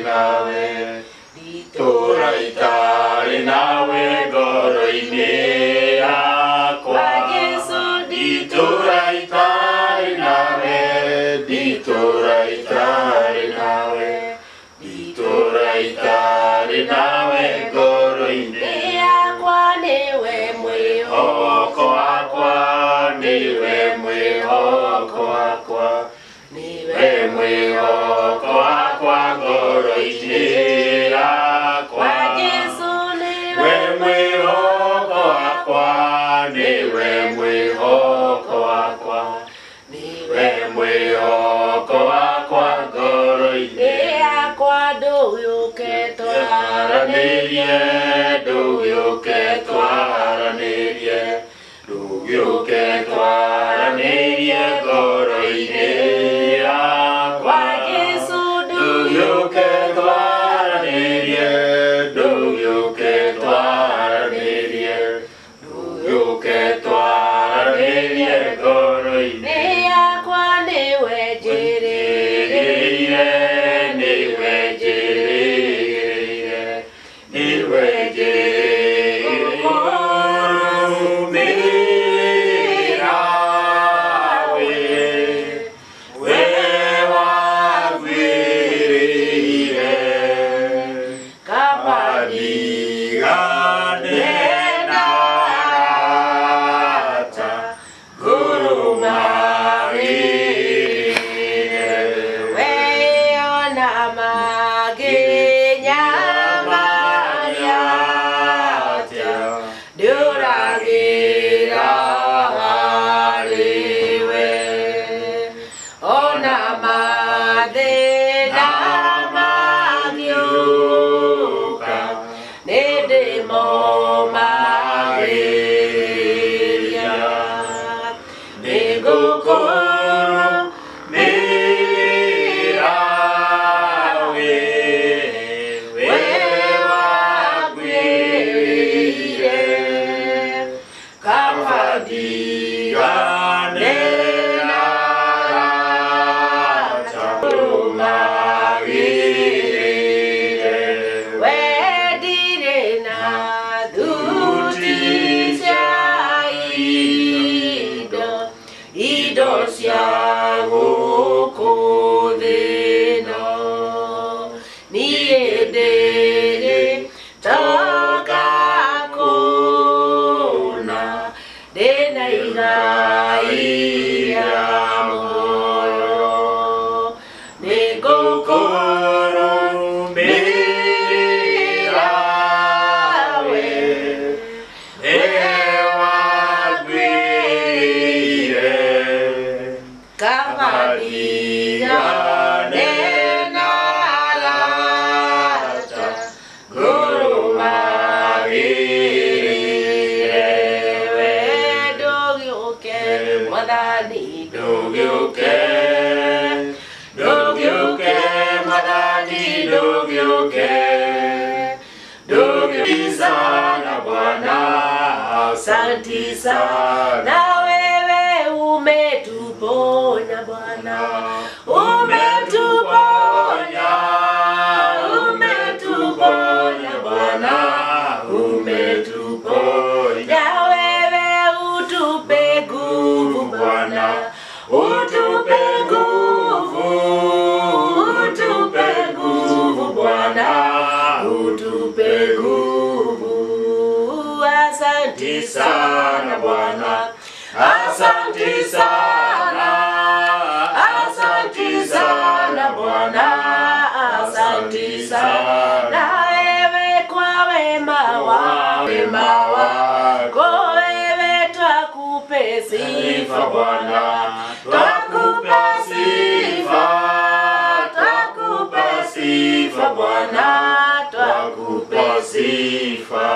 nawe dituraitari nawe goro-ini yakwa dituraitari nawe dituraitari nawe goro-ini yakwa niwe mwihoko wakwa niwe mwihoko wakwa niwe mwihoko wakwa goro-ini yakwa Yesu niwe mwihoko wakwa niwe mwihoko wakwa niwe mwihoko wakwa goro-ini yakwa duyuke twaranirie duyuke twaranirie goro-ini yakwa Yesu duyuke twaranirie goro-ini yakwa niwe jirigirire Asante sana wewe umetuponya Bwana, umetuponya Bwana, umetuponya wewe, utupe nguvu Bwana, utupe nguvu Bwana, utupe nguvu. Asante sana Bwana, asante sana Bwana, asante sana wewe kwa wema wako wewe twakupe sifa Bwana, twakupe sifa Bwana, twakupe sifa.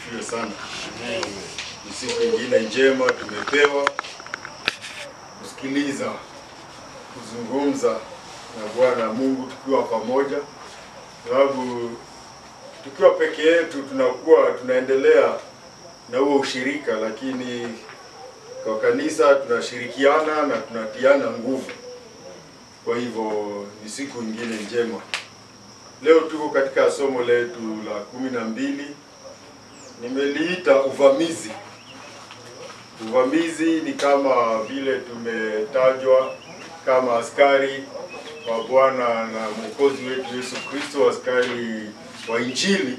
asifiwe sana. Ni siku nyingine njema tumepewa kusikiliza, kuzungumza na Bwana Mungu tukiwa pamoja, sababu tukiwa peke yetu tunaendelea na huo ushirika, lakini kwa kanisa tunashirikiana na tunatiana nguvu. Kwa hivyo ni siku nyingine njema. Leo tuko katika somo letu la 12. Nimeliita uvamizi. Uvamizi ni kama vile tumetajwa kama askari wa Bwana na Mwokozi wetu Yesu Kristo, askari wa Injili.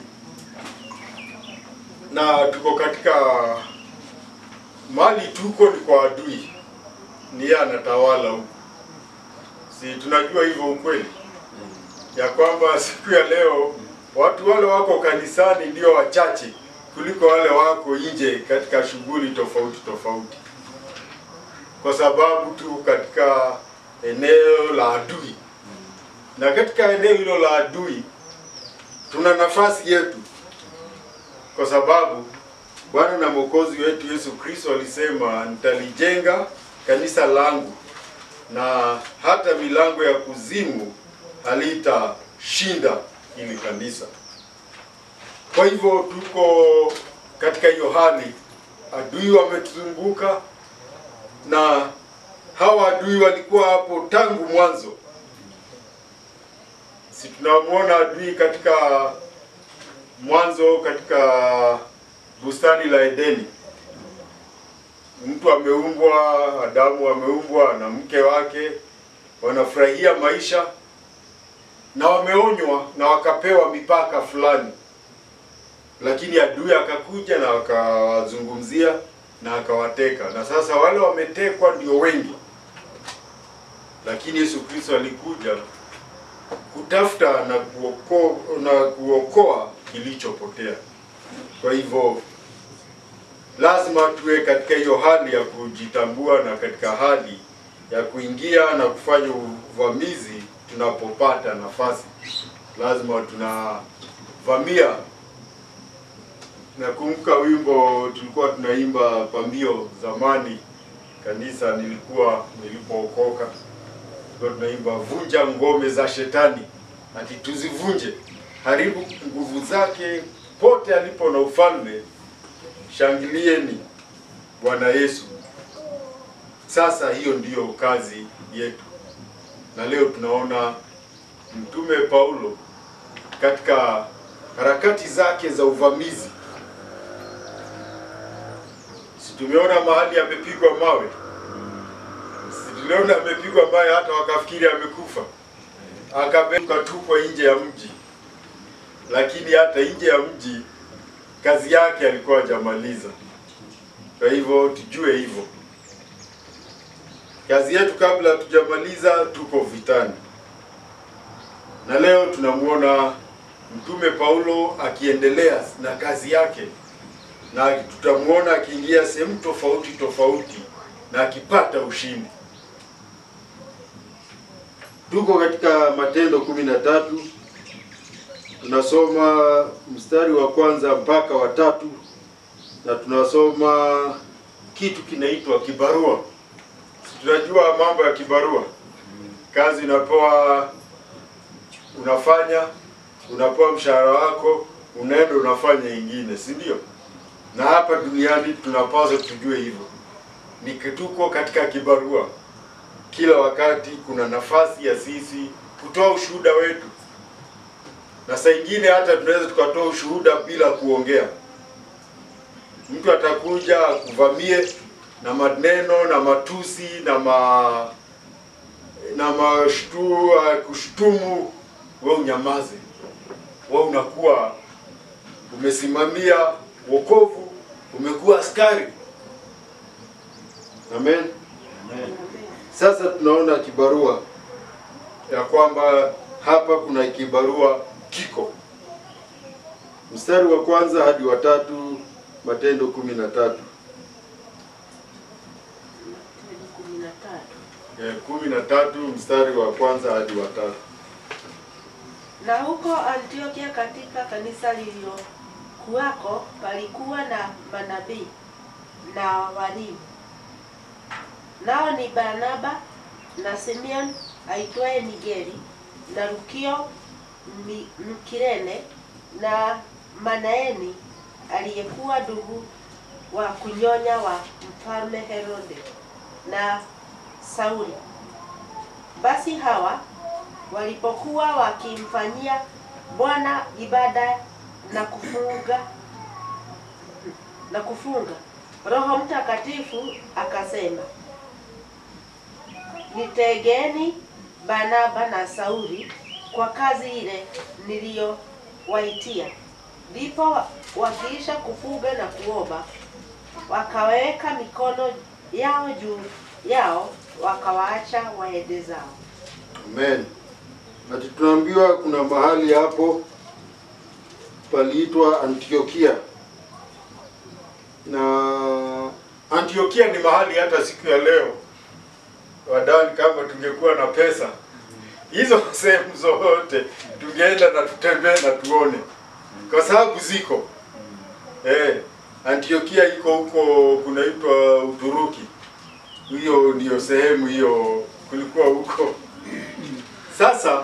Na tuko katika mali tuko ni kwa adui. Ni yeye anatawala huko. Si tunajua hivyo ukweli? Ya kwamba siku ya leo watu wale wako kanisani ndio wachache kuliko wale wako nje katika shughuli tofauti tofauti. Kwa sababu tu katika eneo la adui. Na katika eneo hilo la adui tuna nafasi yetu. Kwa sababu Bwana na Mwokozi wetu Yesu Kristo alisema, nitalijenga kanisa langu na hata milango ya kuzimu halitashinda hili kanisa. Kwa hivyo tuko katika hiyo hali, adui wametuzunguka, na hawa adui walikuwa hapo tangu mwanzo. Si tunamuona adui katika mwanzo, katika bustani la Edeni. Mtu ameumbwa, Adamu ameumbwa na mke wake, wanafurahia maisha, na wameonywa na wakapewa mipaka fulani. Lakini adui akakuja na akawazungumzia na akawateka. Na sasa wale wametekwa ndio wengi. Lakini Yesu Kristo alikuja kutafuta na kuokoa kilichopotea. Kwa hivyo lazima tuwe katika hiyo hali ya kujitambua na katika hali ya kuingia na kufanya uvamizi tunapopata nafasi. Lazima tunavamia. Nakumbuka wimbo tulikuwa tunaimba pambio zamani kanisa nilipookoka. Tulikuwa tunaimba, vunja ngome za shetani, ati tuzivunje, haribu nguvu zake pote alipo na ufalme, shangilieni Bwana Yesu. Sasa hiyo ndiyo kazi yetu. Na leo tunaona Mtume Paulo katika harakati zake za uvamizi. Tumeona mahali amepigwa mawe. Tuliona amepigwa mawe hata wakafikiri amekufa. Akabeba tupwa nje ya mji. Lakini hata nje ya mji kazi yake alikuwa hajamaliza. Kwa hivyo tujue hivyo. Kazi yetu kabla tujamaliza tuko vitani. Na leo tunamuona Mtume Paulo akiendelea na kazi yake. Na tutamuona akiingia sehemu tofauti tofauti na akipata ushindi. Tuko katika Matendo 13. Tunasoma mstari wa kwanza mpaka wa 3, na tunasoma kitu kinaitwa kibarua. Tunajua mambo ya kibarua. Kazi unapewa, unafanya, unapewa mshahara wako, unaenda unafanya ingine, si ndio? Na hapa duniani tunapaswa tujue hivyo. Ni tuko katika kibarua. Kila wakati kuna nafasi ya sisi kutoa ushuhuda wetu. Na saa nyingine hata tunaweza tukatoa ushuhuda bila kuongea. Mtu atakuja kuvamie na maneno na matusi na kushtumu, wewe unyamaze. Wewe unakuwa umesimamia wokovu, umekuwa askari. Amen. Amen. Sasa tunaona kibarua ya kwamba hapa kuna kibarua kiko. Mstari wa kwanza hadi wa 3, Matendo 13. 13 mstari wa kwanza hadi wa 3. Na huko Antiokia katika kanisa lililokuwa palikuwa na manabii na walimu. Nao ni Barnaba na Simeon aitwaye Nigeri na Lukio Mkirene na Manaeni aliyekuwa ndugu wa kunyonya wa mfalme Herode na Sauli. Basi hawa walipokuwa wakimfanyia Bwana ibada na kufunga, Roho Mtakatifu akasema, nitegeni Barnaba na Sauli kwa kazi ile niliyowaitia. Ndipo wakiisha kufunga na kuomba, wakaweka mikono yao juu yao, wakawaacha waende zao. Amen. Na tunaambiwa kuna mahali hapo paliitwa Antiokia. Na Antiokia ni mahali hata siku ya leo wadani, kama tungekuwa na pesa hizo sehemu zote tungeenda na tutembee na tuone, kwa sababu ziko Antiokia iko huko kunaitwa Uturuki. Hiyo ndio sehemu hiyo kulikuwa huko. Sasa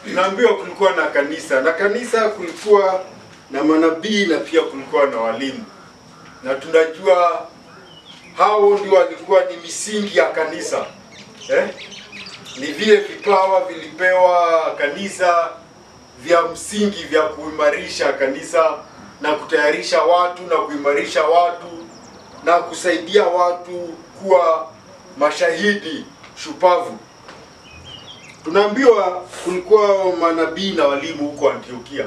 tunaambiwa kulikuwa na kanisa, na kanisa kulikuwa na manabii na pia kulikuwa na walimu. Na tunajua hao ndio walikuwa ni misingi ya kanisa. Ni vile vipawa vilipewa kanisa vya msingi vya kuimarisha kanisa na kutayarisha watu na kuimarisha watu na kusaidia watu kuwa mashahidi shupavu. Tunaambiwa kulikuwa manabii na walimu huko Antiokia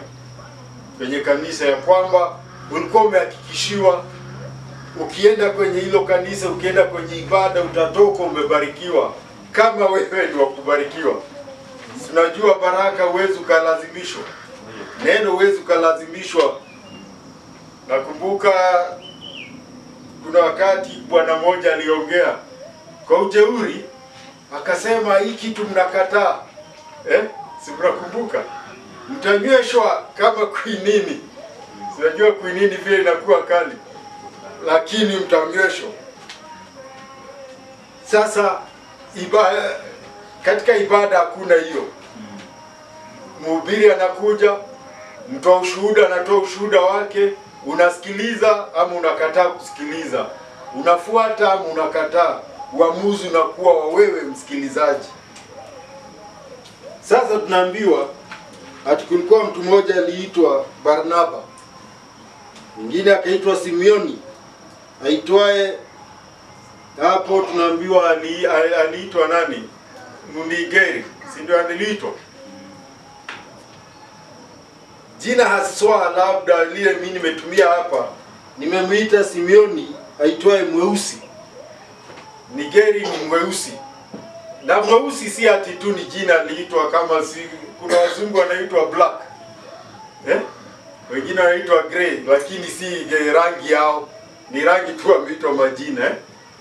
kwenye kanisa, ya kwamba ulikuwa umehakikishiwa ukienda kwenye hilo kanisa, ukienda kwenye ibada, utatoka umebarikiwa kama wewe ni wa kubarikiwa. Tunajua baraka huwezi ukalazimishwa, neno huwezi ukalazimishwa. Nakumbuka kuna wakati bwana mmoja aliongea kwa ujeuri, akasema hii kitu mnakataa. Si mnakumbuka? Mtanyweshwa kama kwinini. Unajua kwinini vile inakuwa kali, lakini mtanyweshwa. Sasa katika ibada hakuna hiyo. Mhubiri anakuja, mtoa ushuhuda anatoa ushuhuda wake, unasikiliza ama unakataa kusikiliza, unafuata ama unakataa. Uamuzi unakuwa wa wewe msikilizaji. Sasa tunaambiwa ati kulikuwa mtu mmoja aliitwa Barnaba, mwingine akaitwa Simeoni aitwaye, hapo tunaambiwa aliitwa nani? Nigeri, si ndio aliitwa? Jina haswa labda lile mimi nimetumia hapa, nimemuita Simeoni aitwaye mweusi. Nigeri ni mweusi. Na mweusi si ati tu ni jina aliitwa, kama si kuna wazungu wanaitwa black. Wengine wanaitwa grey, lakini si rangi yao, ni rangi tu ameitwa majina.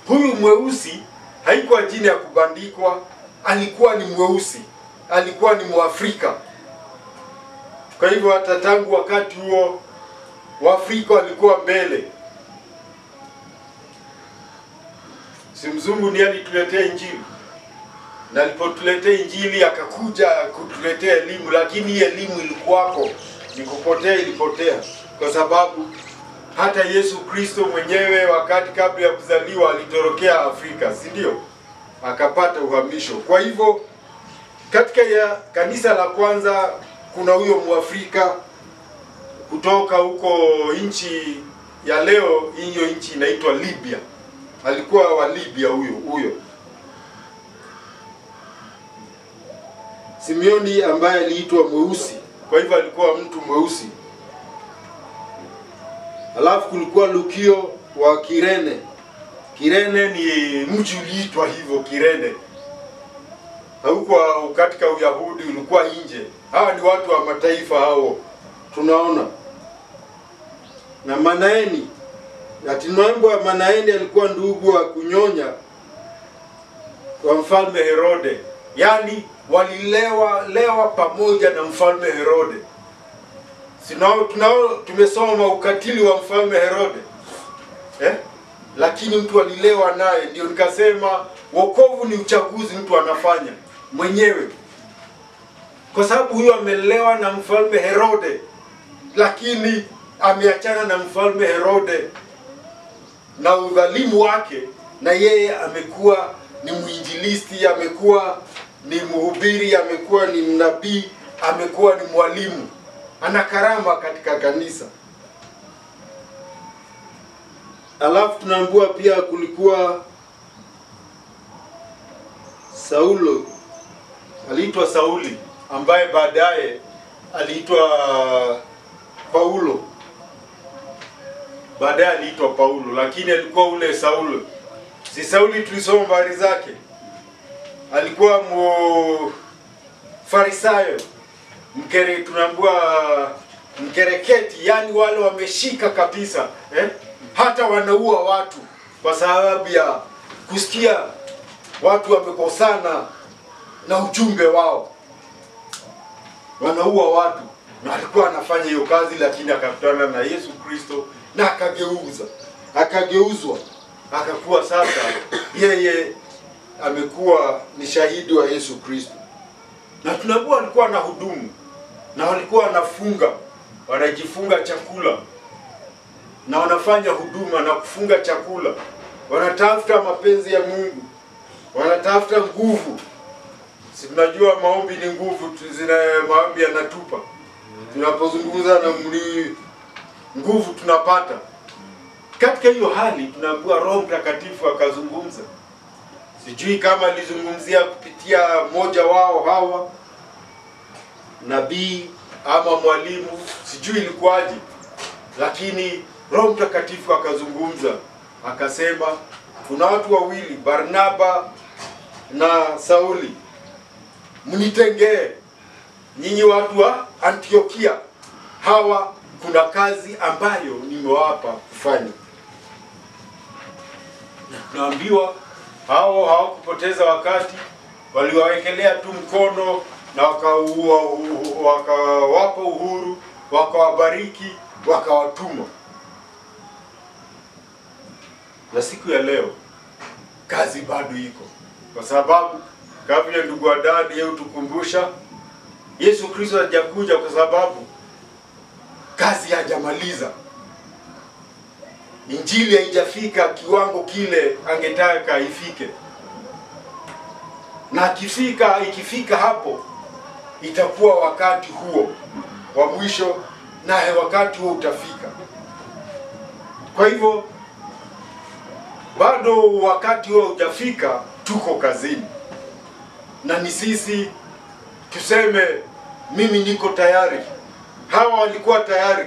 Huyu mweusi haikuwa jina ya kubandikwa, alikuwa ni mweusi, alikuwa ni Mwafrika. Kwa hivyo hata tangu wakati huo Waafrika walikuwa mbele. Si mzungu ni alituletea Injili, na alipotuletea Injili akakuja kutuletea elimu, lakini hii elimu ilikuwako, ilipotea ilipotea, kwa sababu hata Yesu Kristo mwenyewe wakati kabla ya kuzaliwa alitorokea Afrika, si ndio? Akapata uhamisho. Kwa hivyo katika ya kanisa la kwanza kuna huyo Mwafrika kutoka huko nchi ya leo, hiyo nchi inaitwa Libya. Alikuwa wa Libya huyo. Simeoni ambaye aliitwa mweusi, kwa hivyo alikuwa mtu mweusi. Alafu kulikuwa Lukio wa Kirene. Kirene ni mji uliitwa hivyo, Kirene. Haukuwa katika Uyahudi, ulikuwa nje. Hawa ni watu wa mataifa hao tunaona. Na Manaeni, Atinombo Manaeni alikuwa ndugu wa kunyonya wa mfalme Herode. Yaani walilewa pamoja na mfalme Herode. Tumesoma ukatili wa mfalme Herode. Lakini mtu alilewa naye. Ndio nikasema wokovu ni uchaguzi mtu anafanya mwenyewe. Kwa sababu huyo amelewa na mfalme Herode, lakini ameachana na mfalme Herode na udhalimu wake, na yeye amekuwa ni mwinjilisti, amekuwa ni mhubiri, amekuwa ni mnabii, amekuwa ni mwalimu. Ana karama katika kanisa. Alafu tunaambiwa pia kulikuwa Saulo, aliitwa Sauli, ambaye baadaye aliitwa Paulo. Baadaye aliitwa Paulo, lakini alikuwa ule Saulo. Si Sauli tulisoma habari zake. Alikuwa Farisayo. Tunaambiwa mkereketi, yani wale wameshika kabisa, hata wanaua watu kwa sababu ya kusikia watu wamekosana na ujumbe wao. Wanaua watu. Na alikuwa anafanya hiyo kazi, lakini akakutana na Yesu Kristo na akageuzwa. Akakuwa sasa yeye amekuwa ni shahidi wa Yesu Kristo. Na tunaambiwa alikuwa na hudumu, na walikuwa wanafunga, wanajifunga chakula, na wanafanya huduma na kufunga chakula. Wanatafuta mapenzi ya Mungu, wanatafuta nguvu. Si tunajua maombi ni nguvu, maombi yanatupa. Tunapozungumza na nguvu tunapata. Katika hiyo hali tunaambiwa Roho Mtakatifu akazungumza. Sijui kama alizungumzia kupitia mmoja wao hawa, nabii ama mwalimu, sijui ilikuwaje, lakini Roho Mtakatifu akazungumza, akasema kuna watu wawili, Barnaba na Sauli, mnitengee nyinyi watu wa Antiokia, hawa kuna kazi ambayo nimewapa kufanya. Naambiwa hao hawakupoteza wakati, waliwawekelea tu mkono na wakawapa uhuru, wakawabariki, wakawatuma. Na siku ya leo kazi bado iko, kwa sababu kabla ndugu Adadi yeye tukumbusha Yesu Kristo hajakuja kwa sababu kazi hajamaliza. Injili haijafika kiwango kile angetaka ifike. Na ikifika hapo itakuwa wakati huo wa mwisho, na wakati huo utafika. Kwa hivyo bado wakati huo hujafika, tuko kazini. Na ni sisi tuseme mimi niko tayari. Hawa walikuwa tayari,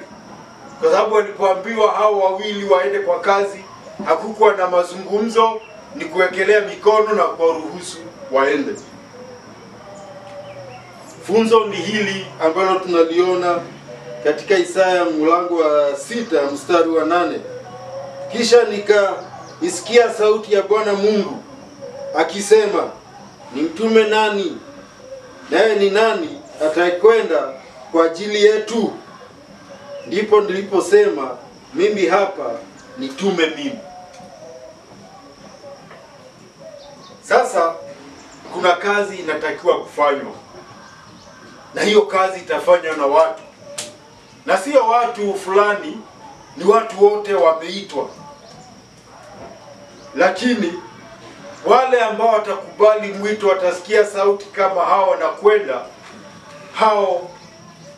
kwa sababu walipoambiwa hao wawili waende kwa kazi, hakukuwa na mazungumzo, ni kuwekelea mikono na kuwaruhusu waende. Funzo ni hili ambalo tunaliona katika Isaya mlango wa 6 mstari wa 8. Kisha nikaisikia sauti ya Bwana Mungu akisema, nimtume nani? Naye ni nani atakwenda kwa ajili yetu? Ndipo niliposema, mimi hapa, nitume mimi. Sasa kuna kazi inatakiwa kufanywa, na hiyo kazi itafanywa na watu, na sio watu fulani, ni watu wote wameitwa. Lakini wale ambao watakubali mwito, watasikia sauti kama hao wanakwenda, hao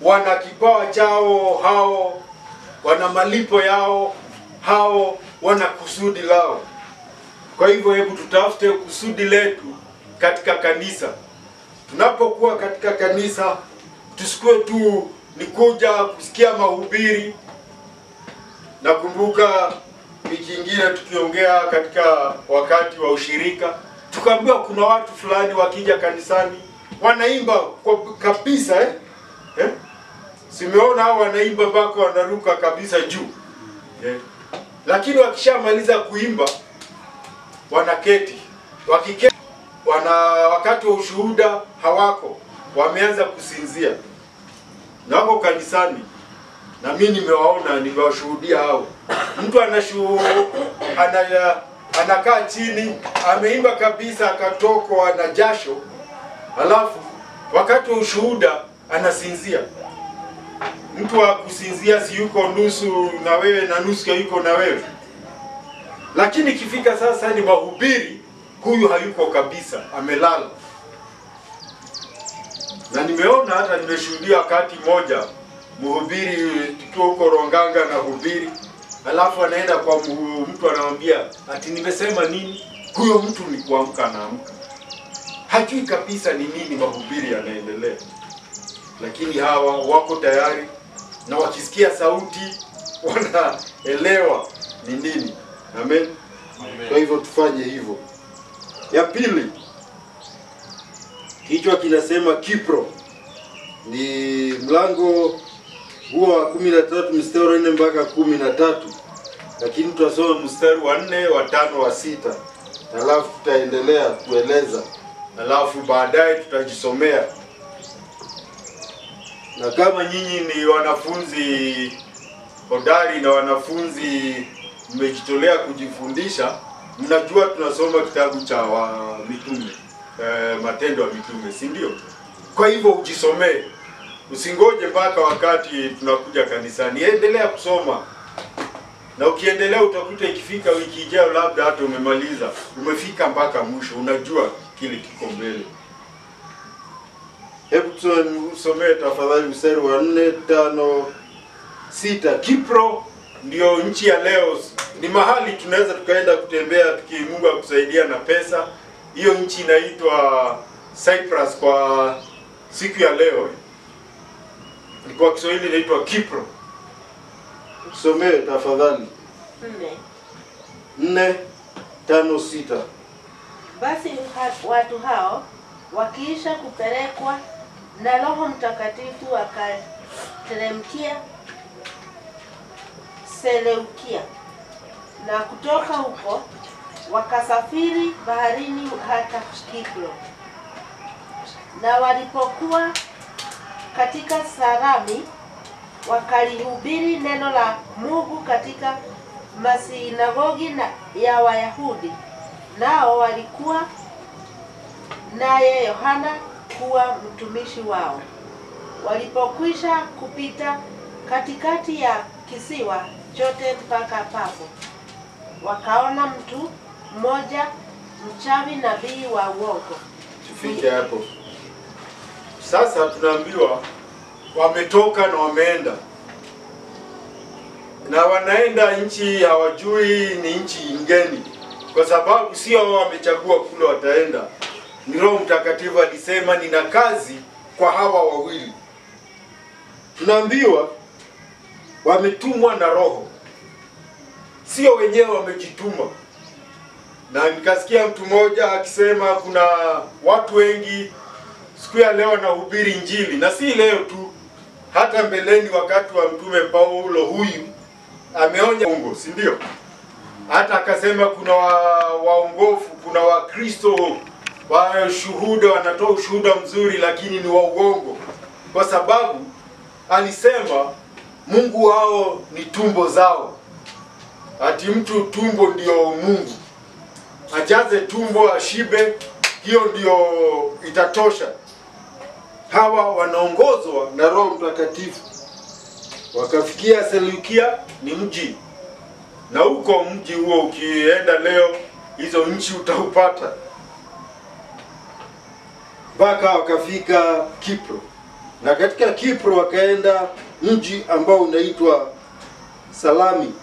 wana kipawa chao, hao wana malipo yao, hao wana kusudi lao. Kwa hivyo hebu tutafute kusudi letu katika kanisa. Tunapokuwa katika kanisa, tusikue tu ni kuja kusikia mahubiri. Nakumbuka wiki nyingine tukiongea katika wakati wa ushirika, tukaambiwa kuna watu fulani wakija kanisani wanaimba kwa kabisa Simeona hao wanaimba mpaka wanaruka kabisa juu. Lakini wakishamaliza kuimba wanaketi. Wakiketi wakati wa ushuhuda hawako, wameanza kusinzia. Na wako kanisani na mimi nimewaona, nimewashuhudia hao. Mtu anakaa chini, ameimba kabisa, akatokwa na jasho, alafu wakati wa ushuhuda anasinzia. Mtu wa kusinzia si yuko nusu na wewe na nusu yuko na wewe. Lakini ikifika sasa ni mahubiri, huyu hayuko kabisa, amelala. Na nimeona hata nimeshuhudia wakati moja mhubiri tukiwa huko Ronganga na hubiri, alafu anaenda kwa mtu anamwambia ati nimesema nini? Huyo mtu ni kuamka anaamka. Hajui kabisa ni nini mahubiri yanaendelea. Lakini hawa wako tayari na wakisikia sauti wanaelewa ni nini. Amen. Kwa hivyo tufanye hivyo. Ya pili, kichwa kinasema Kipro. Ni mlango huo wa 13 mstari wa 4 mpaka 13. Lakini tutasoma mstari wa 4, wa 5, wa 6. Alafu tutaendelea kueleza. Alafu baadaye tutajisomea. Na kama nyinyi ni wanafunzi hodari na wanafunzi mmejitolea kujifundisha, mnajua tunasoma kitabu cha mitume, Matendo ya Mitume, si ndio? Kwa hivyo ujisomee. Usingoje mpaka wakati tunakuja kanisani. Endelea kusoma. Na ukiendelea utakuta ikifika wiki ijayo labda hata umemaliza. Umefika mpaka mwisho, unajua kile kiko mbele. Hebu tusomee tafadhali mstari wa 4, 5, 6. Kipro ndio nchi ya leo. Ni mahali tunaweza tukaenda kutembea Mungu akusaidia na pesa. Hiyo nchi inaitwa Cyprus kwa siku ya leo. Kwa Kiswahili inaitwa Kipro. Tusomee tafadhali. 4, 5, 6. Basi watu hao wakiisha kupelekwa na Roho Mtakatifu wakateremkia Seleukia, na kutoka huko wakasafiri baharini hata Kipro. Na walipokuwa katika Salami wakalihubiri neno la Mungu katika masinagogi ya Wayahudi. Nao walikuwa naye Yohana kuwa mtumishi wao. Walipokwisha kupita katikati ya kisiwa chote mpaka Papo, wakaona mtu mmoja mchawi, nabii wa uongo. Tufike hapo. Sasa tunaambiwa wametoka na wameenda. Na wanaenda nchi hawajui, ni nchi ngeni. Kwa sababu sio wao wamechagua kule wataenda. Ni Roho Mtakatifu alisema nina kazi kwa hawa wawili. Tunaambiwa wametumwa na Roho. Sio wenyewe wamejituma. Na nikasikia mtu mmoja akisema kuna watu wengi siku ya leo wanahubiri Injili, na si leo tu, hata mbeleni wakati wa Mtume Paulo huyu ameonya uongo, si ndio? Hata akasema kuna waongofu, kuna Wakristo wa shuhuda wanatoa ushuhuda mzuri lakini ni wa uongo. Kwa sababu alisema Mungu wao ni tumbo zao. Ati mtu tumbo ndio Mungu. Ajaze tumbo ashibe, hiyo ndio itatosha. Hawa wanaongozwa na Roho Mtakatifu. Wakafikia Seleukia, ni mji. Na huko mji huo ukienda leo hizo nchi utaupata. Mpaka wakafika Kipro. Na katika Kipro wakaenda mji ambao unaitwa Salami.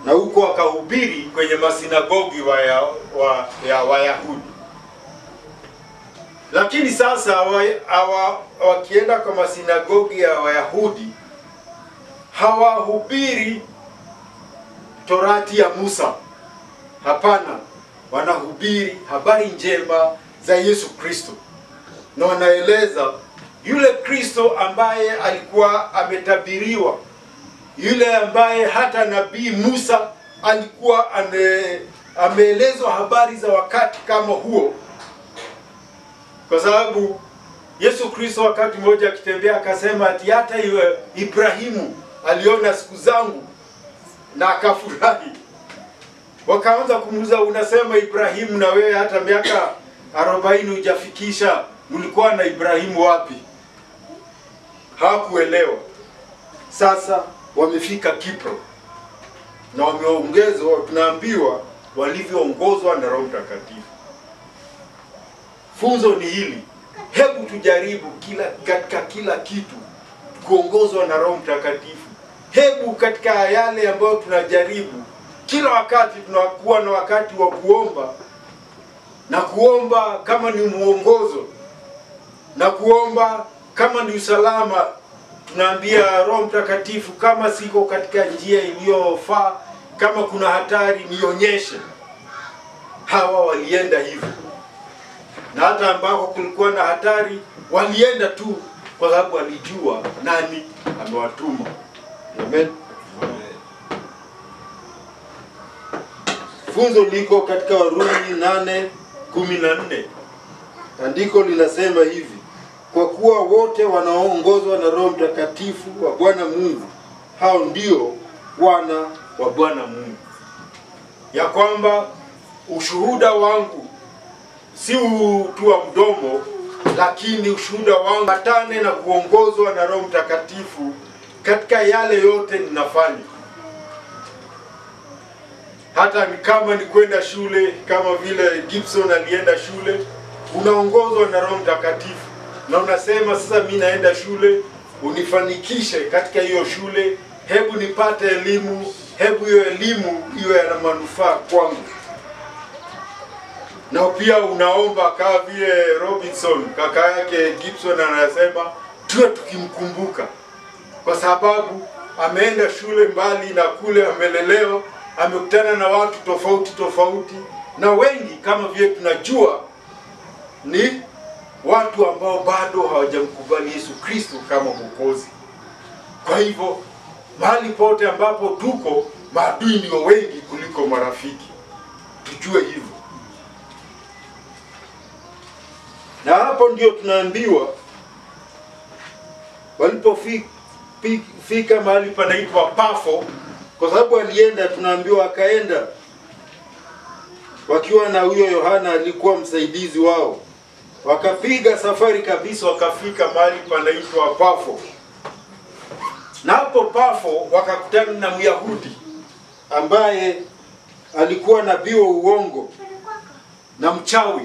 Na huko wakahubiri kwenye masinagogi ya Wayahudi. Lakini sasa wakienda kwa masinagogi ya Wayahudi hawahubiri Torati ya Musa. Hapana, wanahubiri habari njema za Yesu Kristo. Na wanaeleza yule Kristo ambaye alikuwa ametabiriwa, yule ambaye hata nabii Musa alikuwa ameelezwa habari za wakati kama huo. Kwa sababu Yesu Kristo wakati mmoja akitembea akasema ati hata Ibrahimu aliona siku zangu na akafurahi. Wakaanza kumuuliza, unasema Ibrahimu na wewe hata miaka 40 hujafikisha, mlikuwa na Ibrahimu wapi? Hakuelewa. Sasa wamefika Kipro na wameongezwa, tunaambiwa walivyoongozwa na Roho Mtakatifu. Funzo ni hili, hebu tujaribu katika kila kitu kuongozwa na Roho Mtakatifu. Hebu katika yale ambayo tunajaribu, kila wakati tunakuwa na wakati wa kuomba, na kuomba kama ni muongozo, na kuomba kama ni usalama. Tunaambia Roho Mtakatifu, kama siko katika njia iliyofaa, kama kuna hatari nionyeshe. Hawa walienda hivyo, na hata ambako kulikuwa na hatari walienda tu, kwa sababu walijua nani amewatuma. Amen. Funzo liko katika Warumi 8:14. Andiko linasema hivi: kwa kuwa wote wanaoongozwa na Roho Mtakatifu wa Bwana Mungu, hao ndio wana wa Bwana Mungu. Ya kwamba ushuhuda wangu si tu wa mdomo, lakini ushuhuda wangu patane na kuongozwa na Roho Mtakatifu katika yale yote ninafanya. Hata kama ni kwenda shule, kama vile Gibson alienda shule, unaongozwa na Roho Mtakatifu na unasema, sasa mimi naenda shule, unifanikishe katika hiyo shule, hebu nipate elimu, hebu hiyo elimu iwe na manufaa kwangu. Na pia unaomba kama vile Robinson kaka yake Gibson anasema, tuwe tukimkumbuka, kwa sababu ameenda shule mbali na kule amelelewa, amekutana na watu tofauti tofauti, na wengi kama vile tunajua ni watu ambao bado hawajamkubali Yesu Kristo kama Mwokozi. Kwa hivyo mahali pote ambapo tuko, maadui ndio wengi kuliko marafiki. Tujue hivyo. Na hapo ndio tunaambiwa walipofika mahali panaitwa Pafo, kwa sababu alienda, tunaambiwa akaenda wakiwa na huyo Yohana alikuwa msaidizi wao. Wakapiga safari kabisa, wakafika mahali panaitwa Pafo. Na hapo Pafo wakakutana na Myahudi ambaye alikuwa nabii wa uongo na mchawi.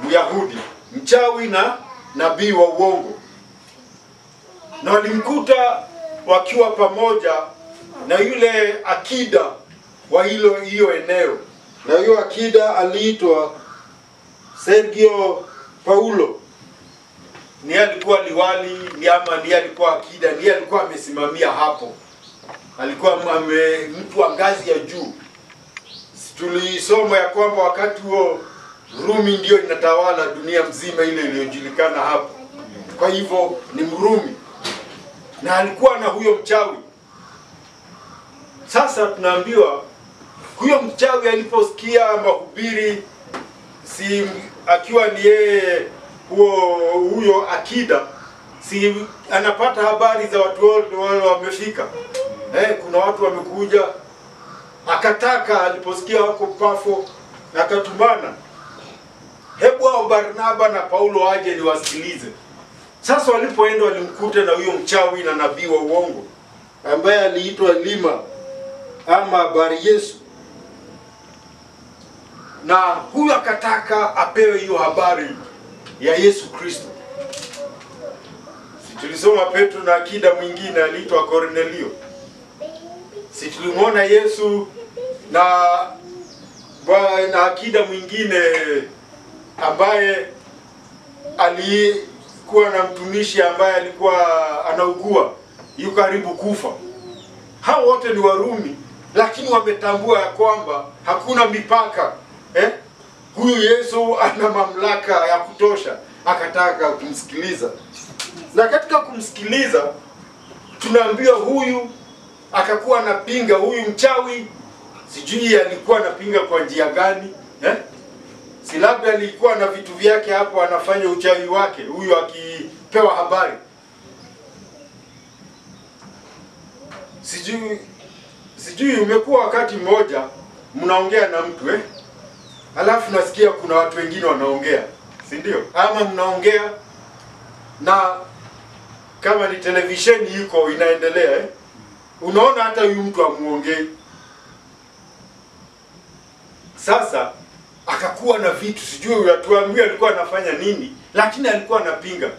Myahudi mchawi na nabii wa uongo, na walimkuta wakiwa pamoja na yule akida wa hiyo eneo, na hiyo akida aliitwa Sergio Paulo. Ni alikuwa liwali, ni alikuwa akida, ni alikuwa amesimamia hapo, alikuwa mtu wa ngazi ya juu. Tulisoma ya kwamba wakati huo Rumi ndio inatawala dunia mzima, ile iliyojulikana hapo. Kwa hivyo ni Mrumi, na alikuwa na huyo mchawi. Sasa tunaambiwa huyo mchawi aliposikia mahubiri, si akiwa ni yeye huyo akida, si anapata habari za watu wote wale wamefika, kuna watu wamekuja, akataka aliposikia wako Pafo, akatumana, hebu hao Barnaba na Paulo aje niwasikilize. Sasa walipoenda walimkuta na huyo mchawi na nabii wa uongo ambaye aliitwa Lima ama Bar-Yesu, na huyo akataka apewe hiyo habari ya Yesu Kristo. Si tulisoma Petro na akida mwingine aliitwa Kornelio. Si tulimwona Yesu na akida mwingine ambaye alikuwa na mtumishi ambaye alikuwa anaugua, yuko karibu kufa. Hao wote ni Warumi, lakini wametambua ya kwamba hakuna mipaka. Huyu Yesu ana mamlaka ya kutosha, akataka kumsikiliza. Na katika kumsikiliza tunaambiwa huyu akakuwa anapinga, huyu mchawi sijui alikuwa anapinga kwa njia gani, si labda alikuwa na vitu vyake hapo anafanya uchawi wake, huyu akipewa habari. sijui umekuwa wakati mmoja mnaongea na mtu alafu nasikia kuna watu wengine wanaongea, si ndio? Ama mnaongea na kama ni televisheni yuko inaendelea unaona hata huyu mtu amuongei. Sasa akakuwa na vitu, sijui atuambie alikuwa anafanya nini, lakini alikuwa anapinga.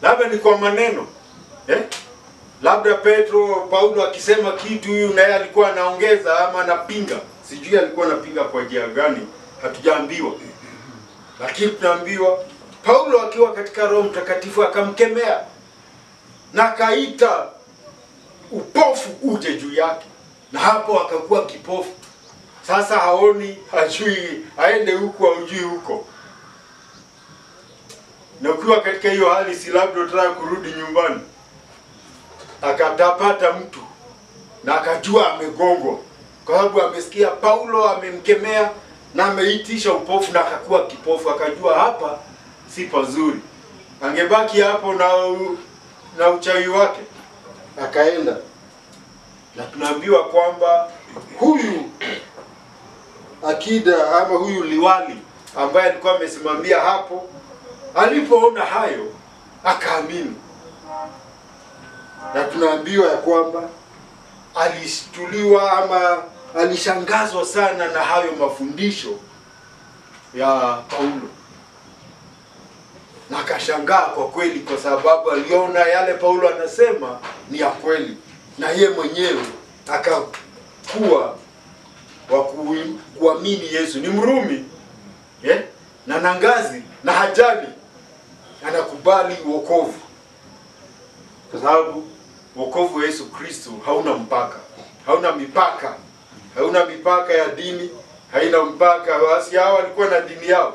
Labda ni kwa maneno labda Paulo akisema kitu huyu naye alikuwa anaongeza ama anapinga. Sijui alikuwa anapinga kwa njia gani, hatujaambiwa. Lakini tunaambiwa Paulo akiwa katika Roho Mtakatifu akamkemea na akaita upofu uje juu yake, na hapo akakuwa kipofu. Sasa haoni, hajui aende huko au hujui huko. Na ukiwa katika hiyo hali, si labda unataka kurudi nyumbani, akatapata mtu na akajua amegongwa, kwa sababu amesikia Paulo amemkemea na ameitisha upofu, na akakuwa kipofu. Akajua hapa si pazuri, angebaki hapo na uchawi wake. Akaenda, na tunaambiwa kwamba huyu akida ama huyu liwali ambaye alikuwa amesimamia hapo, alipoona hayo akaamini. Na tunaambiwa ya kwamba alishtuliwa ama alishangazwa sana na hayo mafundisho ya Paulo. Na akashangaa kwa kweli, kwa sababu aliona yale Paulo anasema ni ya kweli, na ye mwenyewe akakuwa wa kuamini Yesu. Ni Mrumi na nangazi na hajali, anakubali wokovu, kwa sababu wokovu wa Yesu Kristo hauna mpaka, hauna mipaka, hauna mipaka ya dini, haina mpaka. Basi hao walikuwa na dini yao,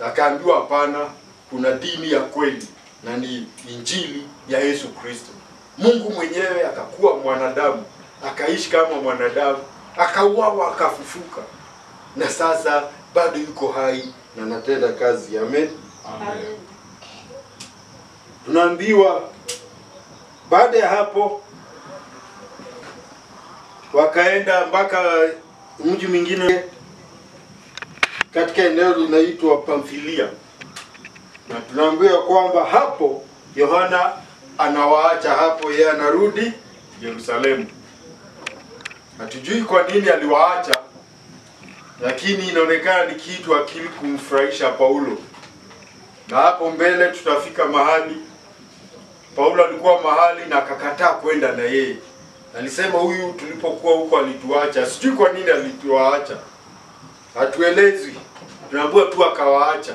akaambiwa hapana, kuna dini ya kweli na ni injili ya Yesu Kristo. Mungu mwenyewe akakuwa mwanadamu, akaishi kama mwanadamu, akauawa, akafufuka, na sasa bado yuko hai na anatenda kazi. Amen. Amen. Tunaambiwa baada ya hapo wakaenda mpaka mji mwingine katika eneo linaitwa Pamfilia, na tunaambiwa kwamba hapo Yohana anawaacha hapo, yeye anarudi Yerusalemu. Hatujui kwa nini aliwaacha, lakini inaonekana ni kitu akili kumfurahisha Paulo. Na hapo mbele tutafika mahali Paulo alikuwa mahali na akakataa kwenda na yeye. Alisema huyu tulipokuwa huko alituacha. Sijui kwa nini alituacha, hatuelezwi, tunaambiwa tu akawaacha.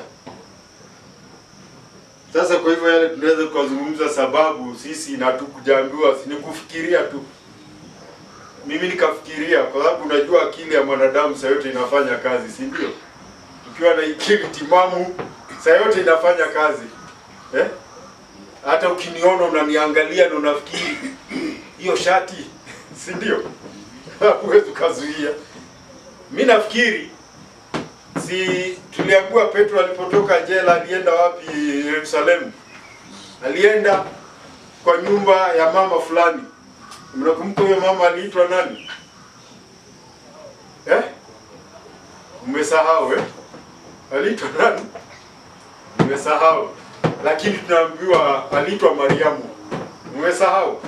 Sasa kwa hivyo yale tunaweza kuzungumza sababu sisi na hatukujaambiwa, si kufikiria tu. Mimi nikafikiria, kwa sababu unajua akili ya mwanadamu saa yote inafanya kazi, si ndio? Ukiwa na akili timamu saa yote inafanya kazi. Hata ukiniona unaniangalia na unafikiri hiyo shati, si ndio? Huwezi kuzuia. Mimi nafikiri si tuliambiwa Petro alipotoka jela alienda wapi? Yerusalemu. Alienda kwa nyumba ya mama fulani. Mnakumbuka huyo mama aliitwa nani? Mmesahau aliitwa nani? Mmesahau. Lakini tunaambiwa aliitwa Mariamu. Mmesahau?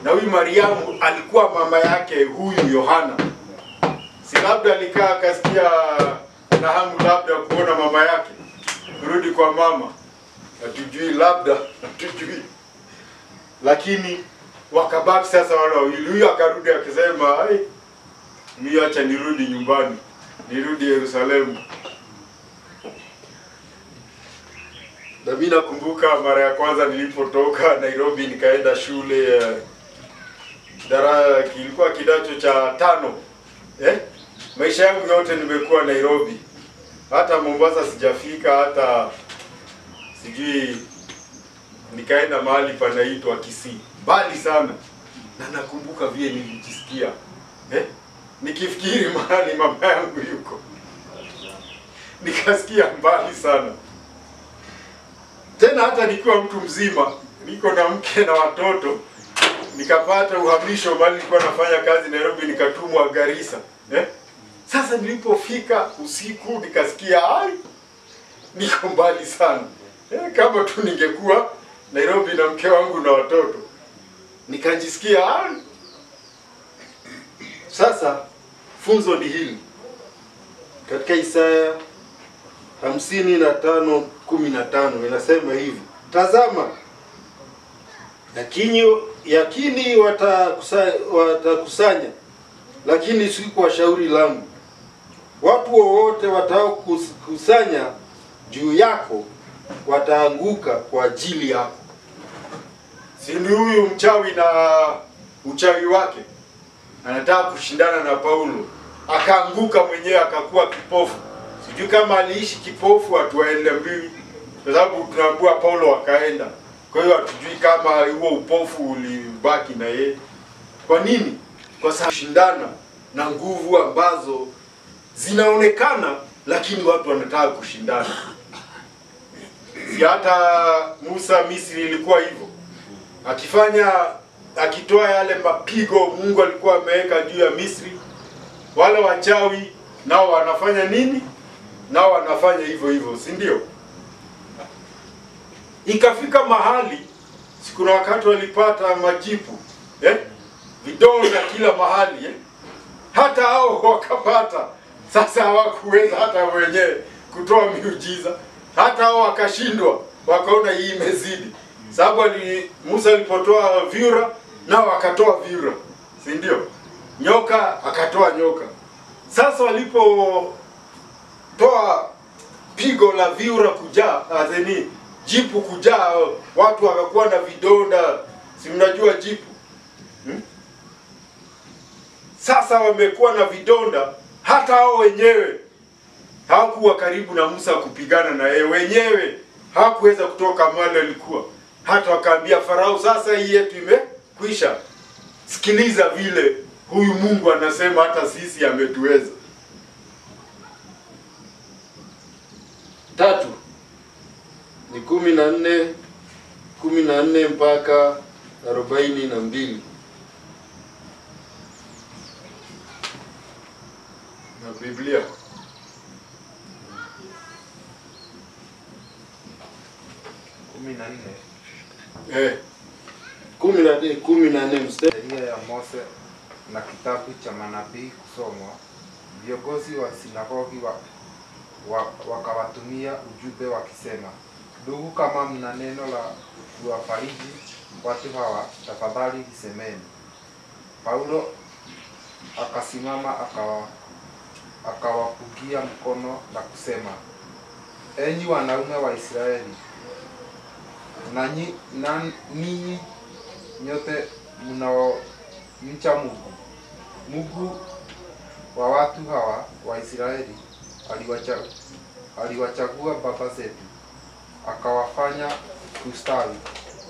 Na huyu Mariamu alikuwa mama yake huyu Yohana. Si labda alikaa akasikia na hamu labda kuona mama yake, kurudi kwa mama. Hatujui, labda hatujui. Lakini wakabaki sasa wale wawili. Huyu akarudi akisema, mimi acha nirudi nyumbani, nirudi Yerusalemu. Na mimi nakumbuka mara ya kwanza nilipotoka Nairobi nikaenda shule kilikuwa kidato cha 5. Maisha yangu yote nimekuwa Nairobi. Hata Mombasa sijafika, hata sijui nikaenda mahali panaitwa Kisii. Mbali sana. Na nakumbuka vile nilijisikia. Nikifikiri mahali mama yangu yuko. Nikasikia mbali sana. Tena hata nikiwa mtu mzima, niko na mke na watoto, nikapata uhamisho mahali nilikuwa nafanya kazi Nairobi, nikatumwa Garissa. Sasa nilipofika usiku nikasikia niko mbali sana. Kama tu ningekuwa Nairobi na mke wangu na watoto. Nikajisikia Sasa funzo ni hili. Katika Isaya 55:15 inasema hivi: tazama, yakini watakusanya, lakini si kwa shauri langu. Watu wowote wataokusanya juu yako wataanguka kwa ajili yako. Si ni huyu mchawi na uchawi wake anataka kushindana na Paulo, akaanguka mwenyewe akakuwa kipofu. Sijui kama aliishi kipofu watu waelewi, kwa sababu tunaambiwa Paulo akaenda. Kwa hiyo hatujui kama huo upofu ulibaki na yeye. Kwa nini? Kwa sababu shindana na nguvu ambazo zinaonekana, lakini watu wanataka kushindana. Si hata Musa Misri ilikuwa hivyo. Akitoa yale mapigo Mungu alikuwa ameweka juu ya Misri, wale wachawi nao wanafanya nini? Nao wanafanya hivyo hivyo, si ndio? Ikafika mahali siku na wakati walipata majipu, vidonda kila mahali, hata hao wakapata. Sasa hawakuweza hata wenyewe kutoa miujiza, hata hao wakashindwa, wakaona hii imezidi. Sababu Musa alipotoa vyura nao wakatoa vyura, si ndio? Nyoka akatoa nyoka. Sasa walipotoa pigo la vyura kujaa, jipu kujaa, watu wakakuwa na vidonda. Si mnajua jipu? Sasa wamekuwa na vidonda, hata hao wenyewe hawakuwa karibu na Musa kupigana na yeye, wenyewe hawakuweza kutoka mahali walikuwa. Hata wakaambia Farao, sasa hii yetu imekwisha. Sikiliza vile huyu Mungu anasema hata sisi ametuweza. 3 ni 14 mpaka 42. Na Biblia 14 mstari. Sheria ya Mose na kitabu cha manabii kusomwa, viongozi wa sinagogi wakawatumia ujumbe wakisema, ndugu, kama mna neno la kuwafariji watu hawa, tafadhali lisemeni. Paulo akasimama akawapungia mkono na kusema, enyi wanaume wa Israeli, na ninyi nyote mnaomcha Mungu, Mungu wa watu hawa wa Israeli aliwachagua baba zetu, akawafanya kustawi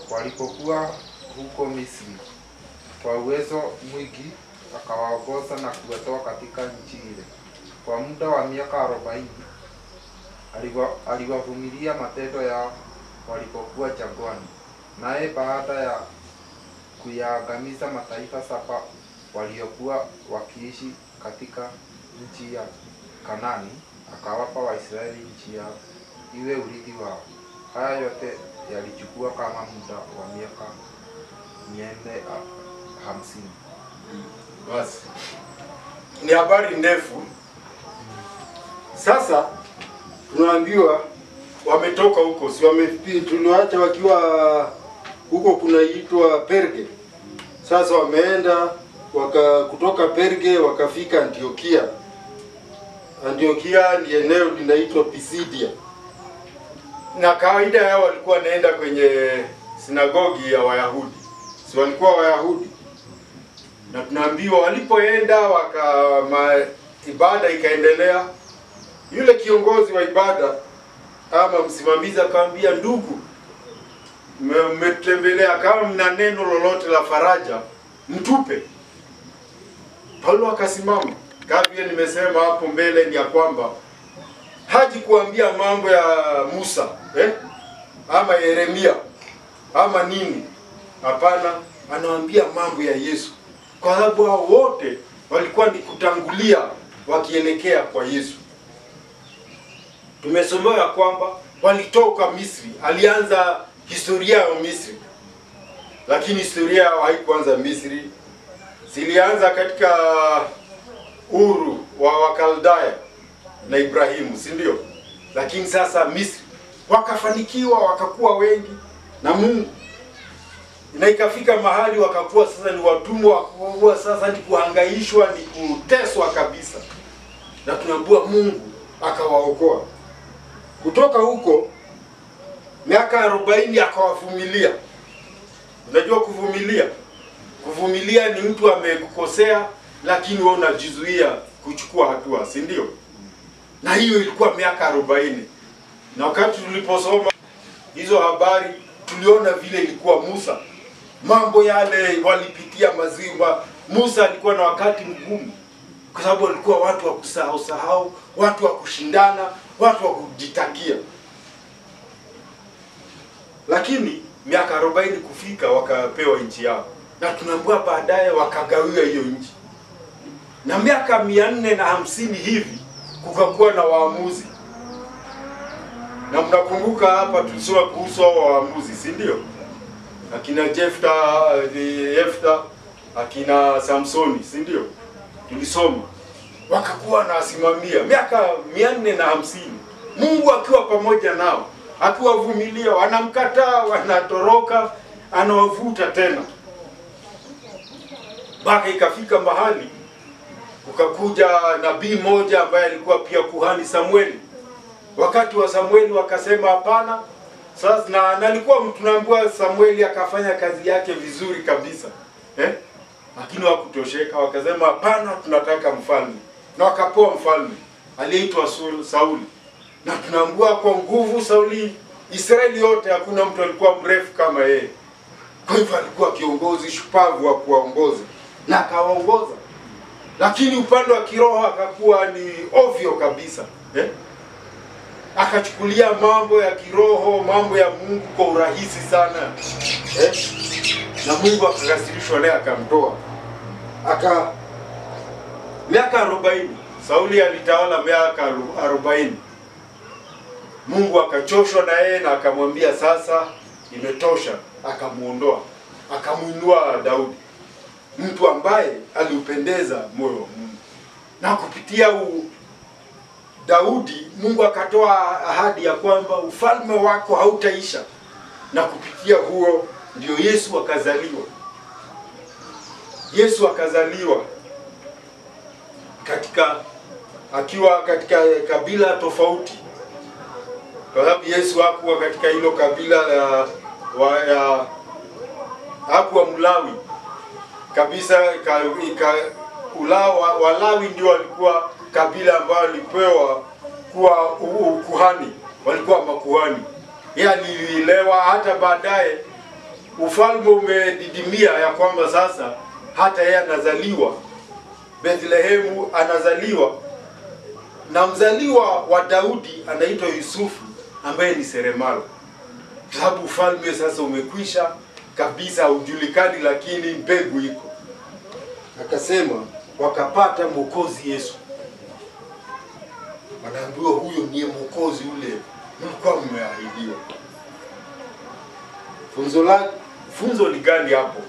walipokuwa huko Misri. Kwa uwezo mwingi akawaongoza na kuwatoa katika nchi ile. Kwa muda wa miaka 40 aliwavumilia matendo yao walipokuwa jangwani. Naye baada ya kuyaangamiza mataifa 7 waliokuwa wakiishi katika nchi ya Kanani, akawapa Waisraeli nchi yao iwe urithi wao. Haya yote yalichukua kama muda wa miaka 450. Basi ni habari ndefu. Sasa tunaambiwa wametoka huko, si tuliwaacha wakiwa huko kunaitwa Perge. Sasa wameenda kutoka Perge wakafika Antiokia. Antiokia ni eneo linaitwa Pisidia. Na kawaida yao walikuwa naenda kwenye sinagogi ya Wayahudi. Si walikuwa Wayahudi. Na tunaambiwa walipoenda ibada ikaendelea. Yule kiongozi wa ibada ama msimamizi akamwambia, ndugu, mmetembelea, kama mna neno lolote la faraja mtupe. Paulo akasimama. Kama vile nimesema hapo mbele ni ya kwamba haji kuambia mambo ya Musa ama Yeremia ama nini. Hapana, anawaambia mambo ya Yesu, kwa sababu hao wote walikuwa ni kutangulia wakielekea kwa Yesu. Tumesomewa ya kwamba walitoka Misri, alianza historia ya Misri, lakini historia haikuanza Misri, zilianza katika Uru wa Wakaldaya na Ibrahimu, si ndio? Lakini sasa Misri wakafanikiwa, wakakuwa wengi na Mungu, na ikafika mahali wakakuwa sasa ni watumwa, wakakuwa sasa ni kuhangaishwa, ni kuteswa kabisa, na tunaambiwa Mungu akawaokoa kutoka huko. Miaka 40 akawavumilia. Unajua kuvumilia? Kuvumilia ni mtu amekukosea lakini wewe unajizuia kuchukua hatua, si ndio? Na hiyo ilikuwa miaka 40. Na wakati tuliposoma hizo habari tuliona vile ilikuwa Musa. Mambo yale walipitia mazima. Musa alikuwa na wakati mgumu kwa sababu walikuwa watu wa kusahau, watu wa kushindana, watu wa kujitakia. Lakini miaka 40 kufika wakapewa nchi yao. Na tunaambiwa baadaye wakagawiwa hiyo nchi. Na miaka 450 hivi kukakuwa na waamuzi. Na mnakumbuka hapa tulisoma kuhusu waamuzi, si ndio? Akina Jefta, akina Samsoni, si ndio? Tulisoma. Wakakuwa na asimamia miaka 450. Mungu akiwa pamoja nao, akiwavumilia, wanamkataa, wanatoroka, anawavuta tena. Mpaka ikafika mahali ukakuja nabii mmoja ambaye alikuwa pia kuhani, Samueli. Wakati wa Samueli wakasema hapana. Sasa na alikuwa tunaambiwa Samueli akafanya kazi yake vizuri kabisa. Lakini hawakutosheka, wakasema hapana, tunataka mfalme. Na wakapewa mfalme aliyeitwa Sauli. Na tunaambiwa kwa nguvu Sauli, Israeli yote hakuna mtu alikuwa mrefu kama yeye. Kwa hivyo alikuwa kiongozi shupavu wa kuwaongoza na akawaongoza. Lakini upande wa kiroho akakuwa ni ovyo kabisa. Akachukulia mambo ya kiroho, mambo ya Mungu kwa urahisi sana. Na Mungu akakasirishwa naye akamtoa. Miaka 40, Sauli alitawala miaka 40. Mungu akachoshwa na yeye na akamwambia sasa imetosha, akamuondoa. Akamuinua Daudi, mtu ambaye aliupendeza moyo wa Mungu. Na kupitia Daudi Mungu akatoa ahadi ya kwamba ufalme wako hautaisha. Na kupitia huo ndio Yesu akazaliwa. Yesu akazaliwa akiwa katika kabila tofauti. Kwa sababu Yesu hakuwa katika hilo kabila hakuwa Mlawi kabisa. Walawi ndio walikuwa kabila ambao walipewa kuwa ukuhani, walikuwa makuhani. Yeye alielewa, hata baadaye ufalme umedidimia ya kwamba sasa hata yeye anazaliwa Bethlehemu, anazaliwa na mzaliwa wa Daudi anaitwa Yusufu ambaye ni seremala. Kwa sababu ufalme sasa umekwisha kabisa, hujulikani, lakini mbegu iko. Akasema wakapata Mwokozi Yesu. Wanaambiwa huyo ndiye Mwokozi ule mlikuwa mmeahidiwa. Funzo ni gani hapo?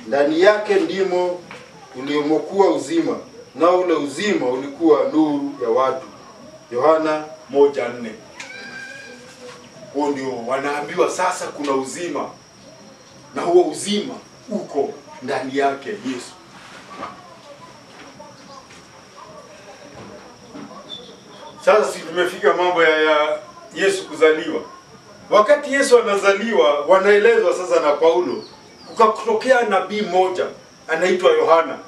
Ndani yake ndimo uliomokuwa uzima, na ule uzima ulikuwa nuru ya watu. Yohana 1:4. Huo ndio wanaambiwa sasa kuna uzima, na huo uzima uko ndani yake Yesu. Sasa si tumefika mambo ya Yesu kuzaliwa. Wakati Yesu anazaliwa, wanaelezwa sasa na Paulo, kukatokea nabii mmoja anaitwa Yohana.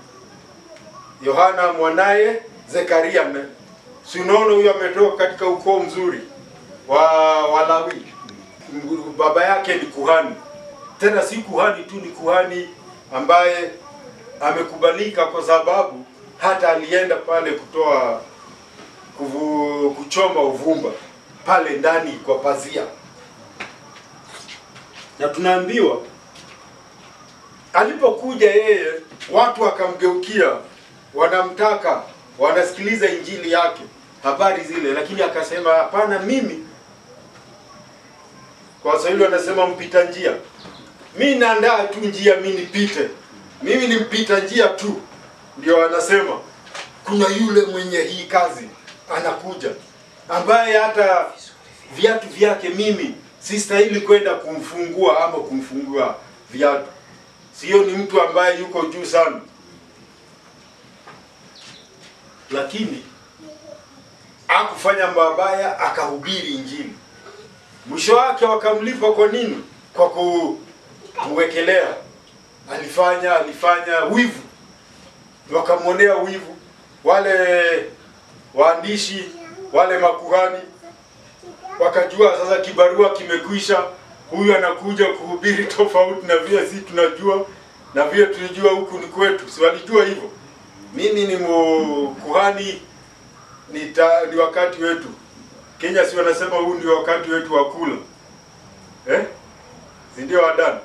Yohana mwanaye Zekaria. Si unaona huyo ametoka katika ukoo mzuri wa Lawi. Baba yake ni kuhani. Tena si kuhani tu, ni kuhani ambaye amekubalika kwa sababu hata alienda pale kuchoma uvumba pale ndani kwa pazia. Na tunaambiwa alipokuja yeye, watu wakamgeukia, wanamtaka, wanasikiliza injili yake, habari zile, lakini akasema hapana, mimi, kwa Waswahili wanasema mpita njia, mimi naandaa tu njia, mimi nipite, mimi ni mpita njia tu. Ndio anasema kuna yule mwenye hii kazi anakuja, ambaye hata viatu vyake mimi sistahili kwenda kumfungua ama kumfungua viatu. Sio, ni mtu ambaye yuko juu sana. Lakini hakufanya mabaya, akahubiri injili. Mwisho wake wakamlipa kwa nini? Kwa kumwekelea. Alifanya wivu. Wakamwonea wivu wale waandishi, wale makuhani. Wakajua sasa kibarua kimekwisha, huyu anakuja kuhubiri tofauti na vile sisi tunajua na vile tulijua huku ni kwetu. Si walijua hivyo? Mimi ni kuhani, ni wakati wetu. Kenya si wanasema huu ndio wakati wetu wa kula. Si ndio Wadan?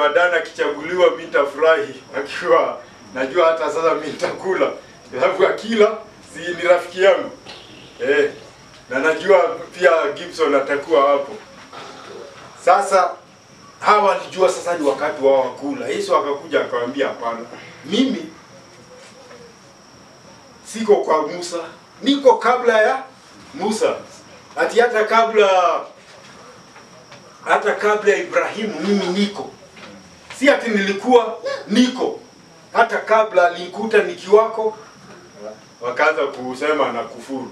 Wadan akichaguliwa mimi nitafurahi, akiwa najua hata sasa mimi nitakula. Sababu akila si ni rafiki yangu. Na najua pia Gibson atakuwa hapo. Sasa hawa walijua sasa ni wakati wao wa kula. Yesu akakuja akamwambia hapana, mimi siko kwa Musa, niko kabla ya Musa. Hata kabla ya Ibrahimu mimi niko. Si ati nilikuwa, niko. Hata kabla alikuta nikiwako. Wakaanza kusema na kufuru.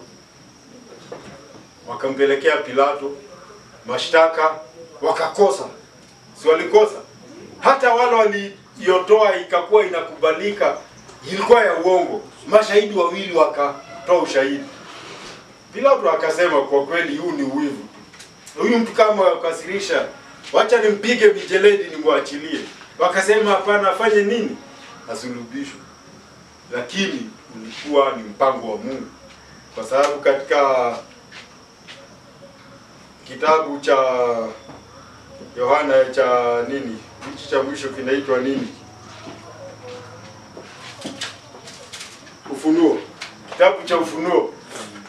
Wakampelekea Pilato mashtaka, wakakosa. Si walikosa? Hata wale waliotoa ikakuwa inakubalika, ilikuwa ya uongo. Mashahidi wawili wakatoa ushahidi. Pilato akasema kwa kweli huu ni uwivu. Huyu mtu kama akasirisha, wacha nimpige mijeledi nimwachilie. Wakasema hapana, afanye nini? Asulubishwe. Lakini ulikuwa ni mpango wa Mungu. Kwa sababu katika kitabu cha Yohana cha nini? Hichi cha mwisho kinaitwa nini? Ufunuo. Kitabu cha Ufunuo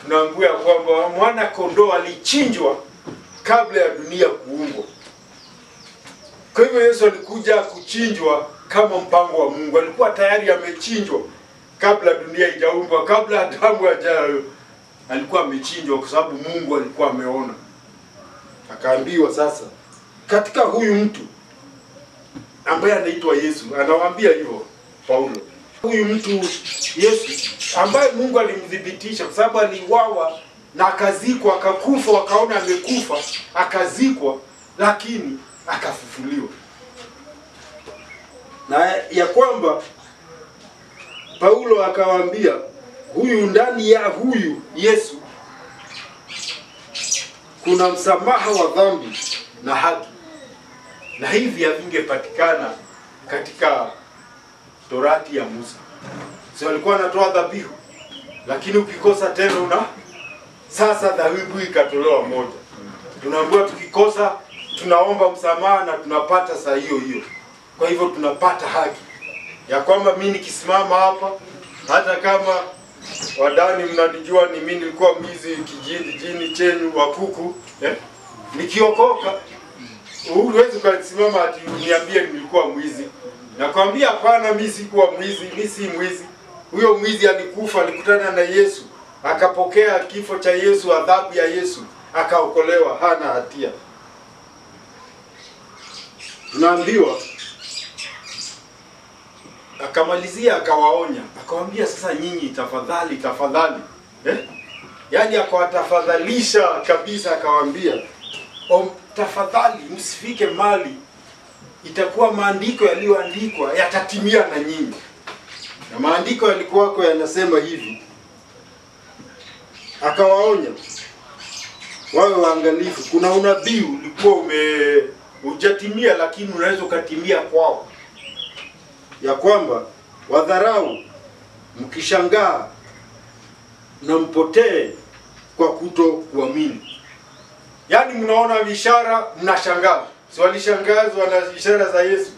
tunaambiwa kwamba mwana kondoo alichinjwa kabla ya dunia kuumbwa. Kwa hivyo Yesu alikuja kuchinjwa kama mpango wa Mungu. Alikuwa tayari amechinjwa kabla dunia haijaumbwa, kabla Adamu hajayo. Alikuwa amechinjwa kwa sababu Mungu alikuwa ameona. Akaambiwa sasa katika huyu mtu ambaye anaitwa Yesu, anawaambia hivyo Paulo. Huyu mtu Yesu ambaye Mungu alimdhibitisha kwa sababu aliuawa na akazikwa, akakufa, wakaona amekufa, akazikwa, lakini akafufuliwa. Na ya kwamba Paulo akawaambia huyu, ndani ya huyu Yesu kuna msamaha wa dhambi na haki. Na hivi havingepatikana katika Torati ya Musa. Sio walikuwa wanatoa dhabihu, lakini ukikosa tena sasa dhabihu ikatolewa moja. Tunaambiwa tukikosa tunaomba msamaha na tunapata saa hiyo hiyo. Kwa hivyo tunapata haki ya kwamba mimi nikisimama hapa, hata kama Wadani mnanijua ni mimi nilikuwa mwizi kijijini chenu wa kuku, nikiokoka huwezi kusimama ati uniambie nilikuwa mwizi. Nakwambia hapana, mimi sikuwa mwizi, mimi si mwizi. Huyo mwizi alikufa, alikutana na Yesu, akapokea kifo cha Yesu, adhabu ya Yesu, akaokolewa, hana hatia. Tunaambiwa akamalizia akawaonya, akawaambia sasa nyinyi tafadhali, yaani akawatafadhalisha kabisa, akawaambia tafadhali msifike mali itakuwa maandiko yaliyoandikwa yatatimia na nyinyi. Na maandiko yalikuwako yanasema hivi. Akawaonya wawe waangalifu. Kuna unabii ulikuwa hujatimia, lakini unaweza ukatimia kwao, ya kwamba wadharau, mkishangaa na mpotee kwa kuto kuamini. Yaani mnaona ishara mnashangaa. Si walishangazwa na ishara za Yesu.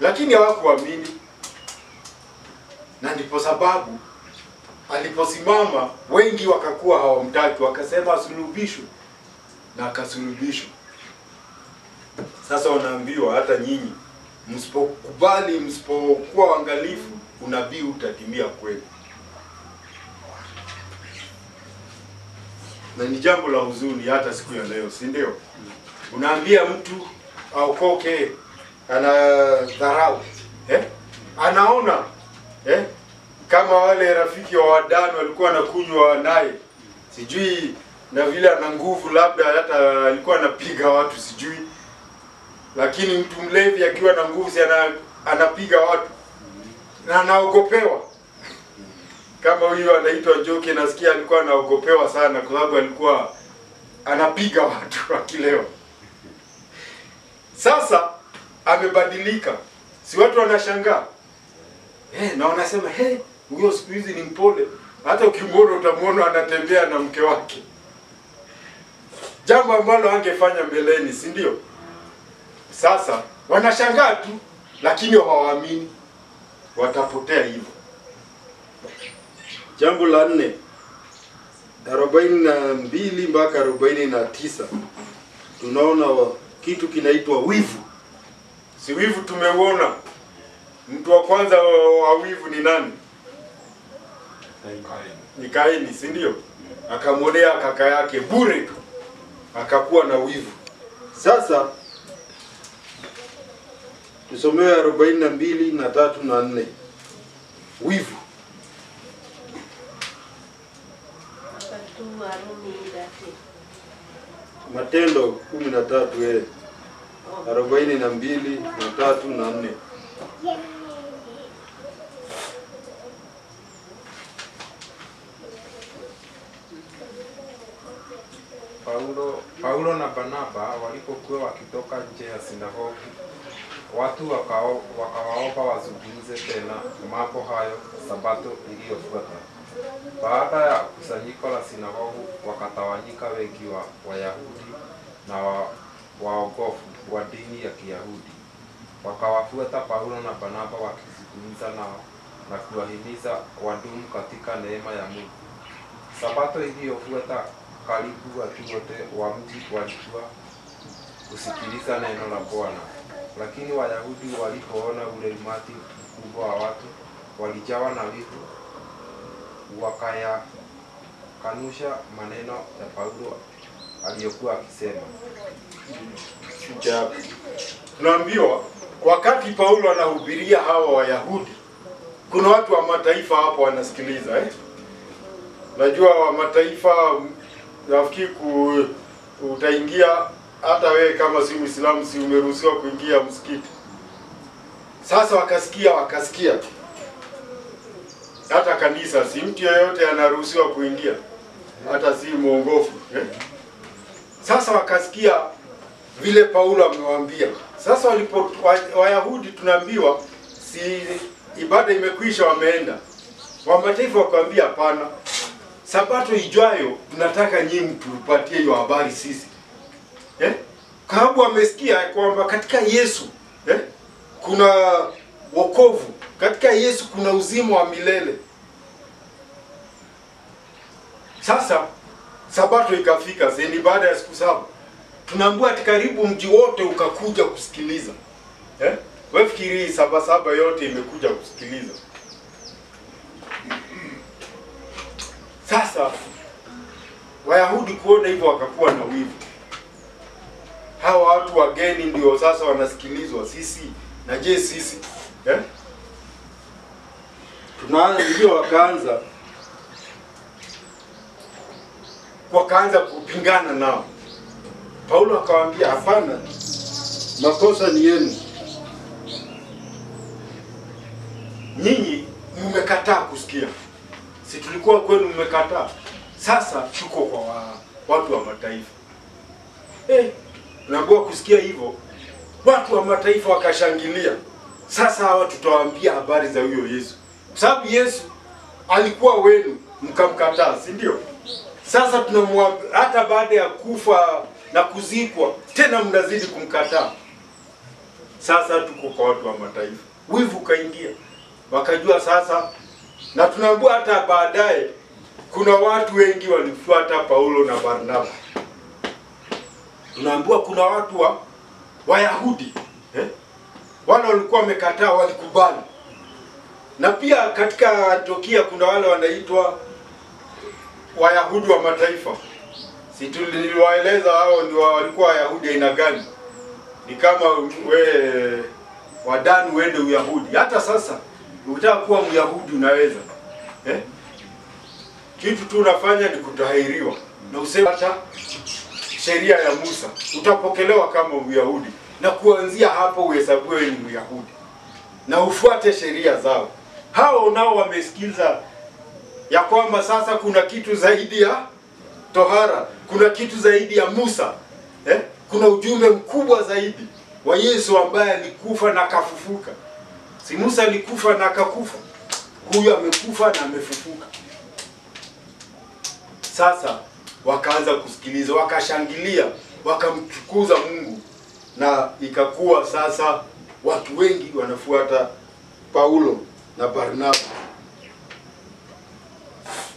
lakini hawakuamini, na ndipo sababu aliposimama wengi wakakuwa hawamtaki, wakasema asulubishwe, na akasulubishwa. Sasa wanaambiwa hata nyinyi msipokubali, msipokuwa waangalifu, unabii utatimia kweli. Na ni jambo la huzuni hata siku ya leo, si ndio? Unaambia mtu aokoke, anadharau, anaona kama wale rafiki wa Wadani walikuwa wanakunywa naye, sijui na vile ana nguvu, labda hata alikuwa anapiga watu sijui, lakini mtu mlevi akiwa na nguvu anapiga watu na anaogopewa. Kama huyo anaitwa Njoki, nasikia alikuwa anaogopewa sana kwa sababu alikuwa anapiga watu akilewa. Sasa amebadilika, si watu wanashangaa, na wanasema huyo siku hizi ni mpole, hata ukimwona utamwona anatembea na mke wake, jambo ambalo angefanya mbeleni, si ndio? Sasa wanashangaa tu, lakini hawaamini, watapotea hivyo. Jambo la 4, 42 mpaka 49, tunaona kitu kinaitwa wivu. Si wivu tumeuona? Mtu wa kwanza wa wivu ni nani? Ni Kaini, si ndio? Akamwonea kaka yake bure tu, akakuwa na wivu. Sasa tusomewe 42 na 3 na 4. Wivu. Matendo 13 42 na 3 na 4. Paulo na Barnaba walipokuwa wakitoka nje ya sinagogi, watu wakawaomba wazungumze tena mambo hayo Sabato iliyofuata. Baada ya kusanyiko la sinagogi, wakatawanyika wengi wa Wayahudi na waongofu wa dini ya Kiyahudi. Wakawafuata Paulo na Barnaba wakizungumza nao na kuwahimiza wadumu katika neema ya Mungu. Sabato iliyofuata, karibu watu wote wa mji walikuwa kusikiliza neno la Bwana. Lakini Wayahudi walipoona ule umati mkubwa wa watu, walijawa na wivu, wakayakanusha maneno ya Paulo aliyokuwa akisema. Tunaambiwa wakati Paulo anahubiria hawa Wayahudi, kuna watu wa mataifa hapo wanasikiliza. Najua wa mataifa, nafikiri utaingia hata wewe kama si Muislamu, si umeruhusiwa kuingia msikiti. Sasa wakasikia hata kanisa, si mtu yeyote anaruhusiwa kuingia, hata si muongofu. Sasa wakasikia vile Paulo amewaambia. Sasa Wayahudi tunaambiwa si ibada imekwisha, wameenda. Wa mataifa wakamwambia hapana, Sabato ijayo tunataka nyinyi mtupatie hiyo habari sisi. Kwa sababu wamesikia kwamba katika Yesu kuna wokovu, katika Yesu kuna uzima wa milele. Sasa Sabato ikafika, ni baada ya siku 7. Tunaambiwa ati karibu mji wote ukakuja kusikiliza. Wewe fikiri Saba yote imekuja kusikiliza. Sasa Wayahudi kuona hivyo wakakuwa na wivu. Hawa watu wageni ndio sasa wanasikilizwa, sisi na je sisi? Ndio wakaanza kupingana nao. Paulo akawaambia hapana, makosa ni yenu. Nyinyi mmekataa kusikia. Si tulikuwa kwenu mmekataa. Sasa tuko kwa watu wa mataifa. Naambiwa kusikia hivyo, watu wa mataifa wakashangilia. Sasa hawa tutawaambia habari za huyo Yesu. Kwa sababu Yesu alikuwa wenu, mkamkataa, si ndio? Sasa tunamwambia hata baada ya kufa na kuzikwa tena mnazidi kumkataa. Sasa tuko kwa watu wa mataifa. Wivu kaingia, wakajua sasa, na tunaambiwa hata baadaye kuna watu wengi walifuata Paulo na Barnaba. Tunaambiwa kuna watu wa Wayahudi wale walikuwa wamekataa, walikubali. Na pia katika Antiokia kuna wale wanaitwa Wayahudi wa mataifa. Si tuliwaeleza hao ndio walikuwa Wayahudi aina gani? Ni kama wadani uende Uyahudi. Hata sasa ukitaka kuwa Myahudi unaweza. Kitu tu unafanya ni kutahiriwa. Na useme hata sheria ya Musa, utapokelewa kama Myahudi. Na kuanzia hapo uhesabiwe ni Myahudi. Na ufuate sheria zao. Hao nao wamesikiza ya kwamba sasa kuna kitu zaidi ya tohara, kuna kitu zaidi ya Musa. Kuna ujumbe mkubwa zaidi wa Yesu ambaye alikufa na akafufuka. Si Musa alikufa na akakufa. Huyu amekufa na amefufuka. Sasa wakaanza kusikiliza, wakashangilia, wakamtukuza Mungu. Na ikakuwa sasa watu wengi wanafuata Paulo na Barnaba.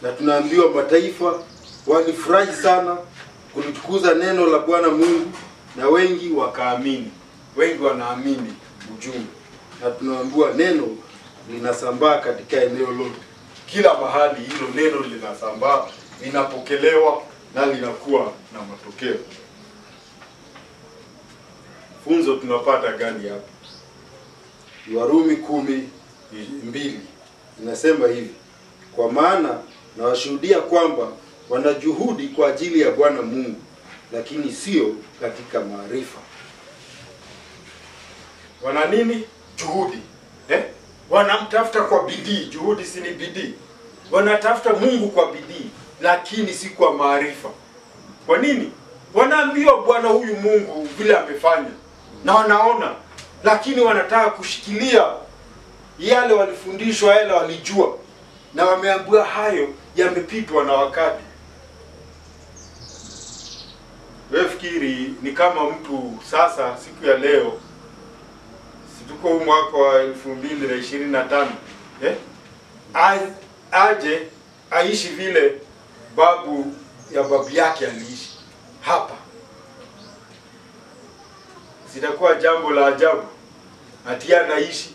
Na tunaambiwa mataifa walifurahi sana kulitukuza neno la Bwana Mungu, na wengi wakaamini. Wengi wanaamini ujumbe. Na tunaambiwa neno linasambaa katika eneo lote. Kila mahali hilo neno linasambaa, linapokelewa na linakuwa na matokeo. Funzo tunapata gani hapa? Warumi 10:2 inasema hivi: kwa maana nawashuhudia kwamba wanajuhudi kwa ajili ya Bwana Mungu, lakini sio katika maarifa. Wana nini? Juhudi. Wanamtafuta kwa bidii. Juhudi si ni bidii. Wanatafuta Mungu kwa bidii, lakini si kwa maarifa. Kwa nini? Wanaambiwa Bwana huyu Mungu vile amefanya, na wanaona, lakini wanataka kushikilia yale walifundishwa, yale walijua, na wameambiwa hayo yamepitwa na wakati. Wewe fikiri ni kama mtu sasa siku ya leo, situko mwaka wa 2025, aje aishi vile babu ya babu yake aliishi hapa. Sitakuwa jambo la ajabu atia anaishi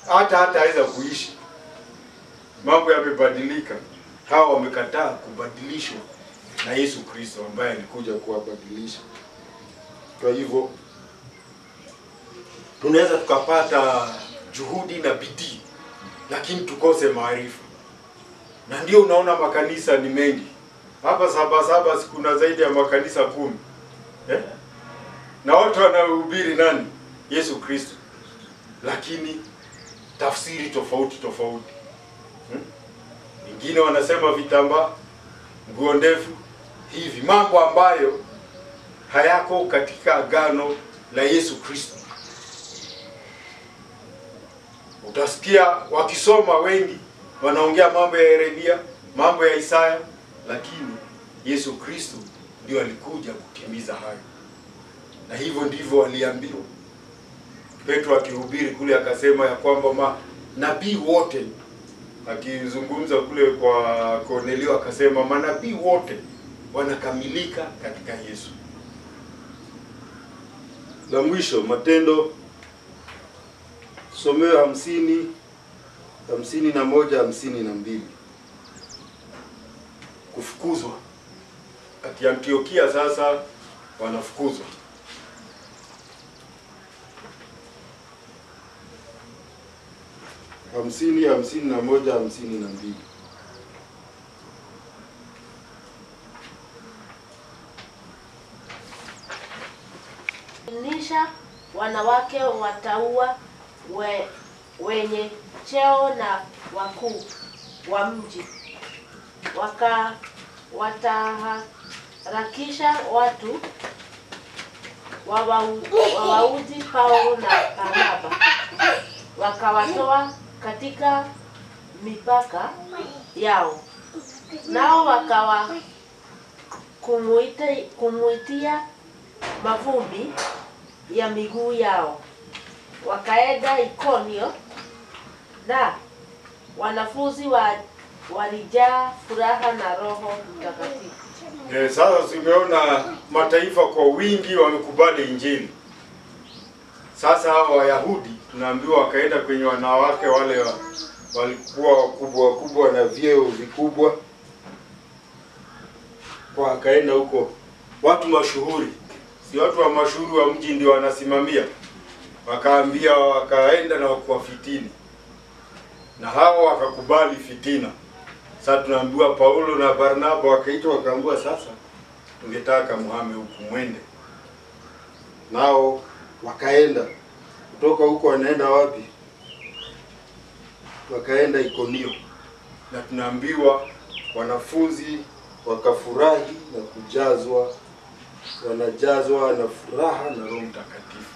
hata aweza kuishi. Mambo yamebadilika. Hawa wamekataa kubadilishwa na Yesu Kristo ambaye alikuja kuwabadilisha. Kwa hivyo tunaweza tukapata juhudi na bidii, lakini tukose maarifa. Na ndio unaona makanisa ni mengi. Hapa Sabasaba kuna zaidi ya makanisa 10. Na watu wanahubiri nani? Yesu Kristo. Lakini tafsiri tofauti. Wengine wanasema vitambaa, nguo ndefu, hivi mambo ambayo hayako katika agano la Yesu Kristo. Utasikia wakisoma wengi wanaongea mambo ya Yeremia, mambo ya Isaya, lakini Yesu Kristo ndio alikuja kutimiza hayo. Na hivyo ndivyo waliambiwa. Petro akihubiri kule akasema ya kwamba nabii wote, akizungumza kule kwa Kornelio akasema manabii wote wanakamilika katika Yesu. La mwisho, Matendo somewe 50, 51, 52. Kufukuzwa. Ati Antiokia sasa wanafukuzwa. 50, 51, 52. Nisha wanawake wataua wenye cheo na wakuu wa mji, wataharakisha watu wawauzi Paulo na Barnaba, wakawatoa katika mipaka yao, nao wakawa kumuitia mavumbi ya miguu yao wakaenda Ikonio na wanafunzi walijaa furaha na Roho Mtakatifu. Sasa tumeona mataifa kwa wingi wamekubali Injili. Sasa hawa Wayahudi tunaambiwa wakaenda kwenye wanawake wale walikuwa wakubwa na vyeo vikubwa, wakaenda huko watu mashuhuri, si watu wa mashuhuri wa mji ndio wanasimamia, wakaenda na kuwafitini, na hao wakakubali fitina. Sasa tunaambiwa Paulo na Barnaba wakaitwa, wakaambiwa sasa tungetaka muhame huku mwende. Nao wakaenda kutoka huko, wanaenda wapi? Wakaenda Ikonio, na tunaambiwa wanafunzi wakafurahi na wanajazwa na furaha na Roho Mtakatifu.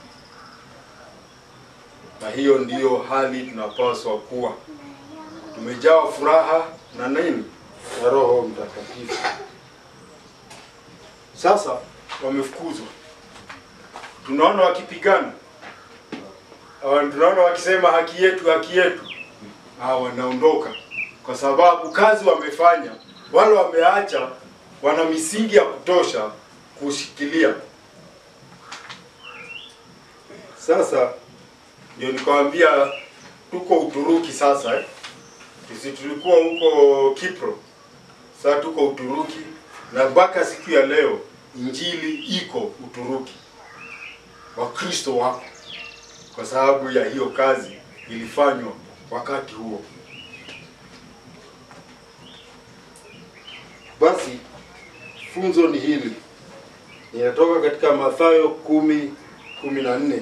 Na hiyo ndiyo hali tunapaswa kuwa, tumejawa furaha na nini? Na Roho Mtakatifu. Sasa wamefukuzwa, tunaona wakipigana, tunaona wakisema haki yetu, haki yetu. Wanaondoka kwa sababu kazi wamefanya, wale wameacha, wana misingi ya kutosha kushikilia. Sasa ndio nikwambia tuko Uturuki sasa, Sisi tulikuwa huko Kipro, sasa tuko Uturuki, na mpaka siku ya leo Injili iko Uturuki. Wakristo wako kwa sababu ya hiyo kazi ilifanywa wakati huo. Basi funzo ni hili, inatoka katika Mathayo 10:14.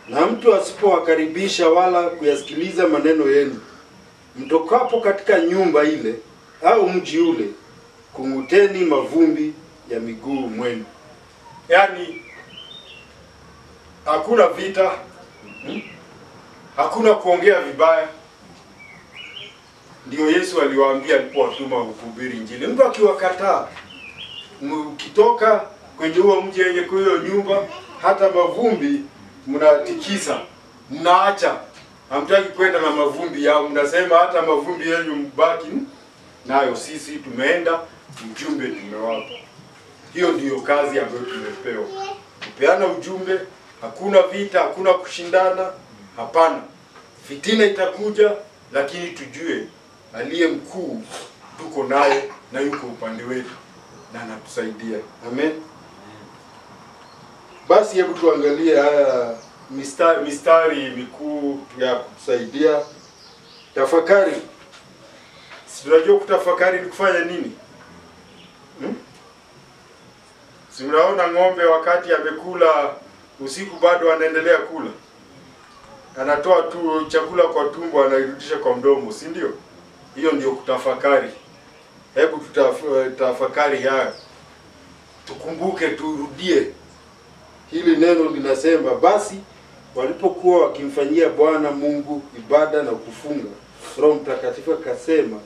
Na mtu asipowakaribisha wala kuyasikiliza maneno yenu, mtokapo katika nyumba ile au mji ule, kung'uteni mavumbi ya miguu mwenu. Yaani hakuna vita, hakuna kuongea vibaya. Ndio Yesu aliwaambia alipowatuma kuhubiri Injili. Mtu akiwakataa, mkitoka kwenye huo mji yenye hiyo nyumba, hata mavumbi mnatikisa, mnaacha. Hamtaki kwenda na mavumbi yao, mnasema hata mavumbi yenu mbaki nayo, sisi tumeenda, ujumbe tumewapa. Hiyo ndiyo kazi ambayo tumepewa, kupeana ujumbe. Hakuna vita, hakuna kushindana, hapana. Fitina itakuja, lakini tujue aliye mkuu tuko naye na yuko upande wetu na anatusaidia. Amen. Basi hebu tuangalie haya mistari mikuu ya kutusaidia. Tafakari. Si tunajua kutafakari ni kufanya nini? Si unaona ng'ombe wakati amekula usiku bado anaendelea kula? Anatoa tu chakula kwa tumbo, anairudisha kwa mdomo, si ndio? Hiyo ndio kutafakari. Hebu tutafakari haya. Tukumbuke, turudie. Hili neno linasema, basi walipokuwa wakimfanyia Bwana Mungu ibada na kufunga, Roho Mtakatifu akasema,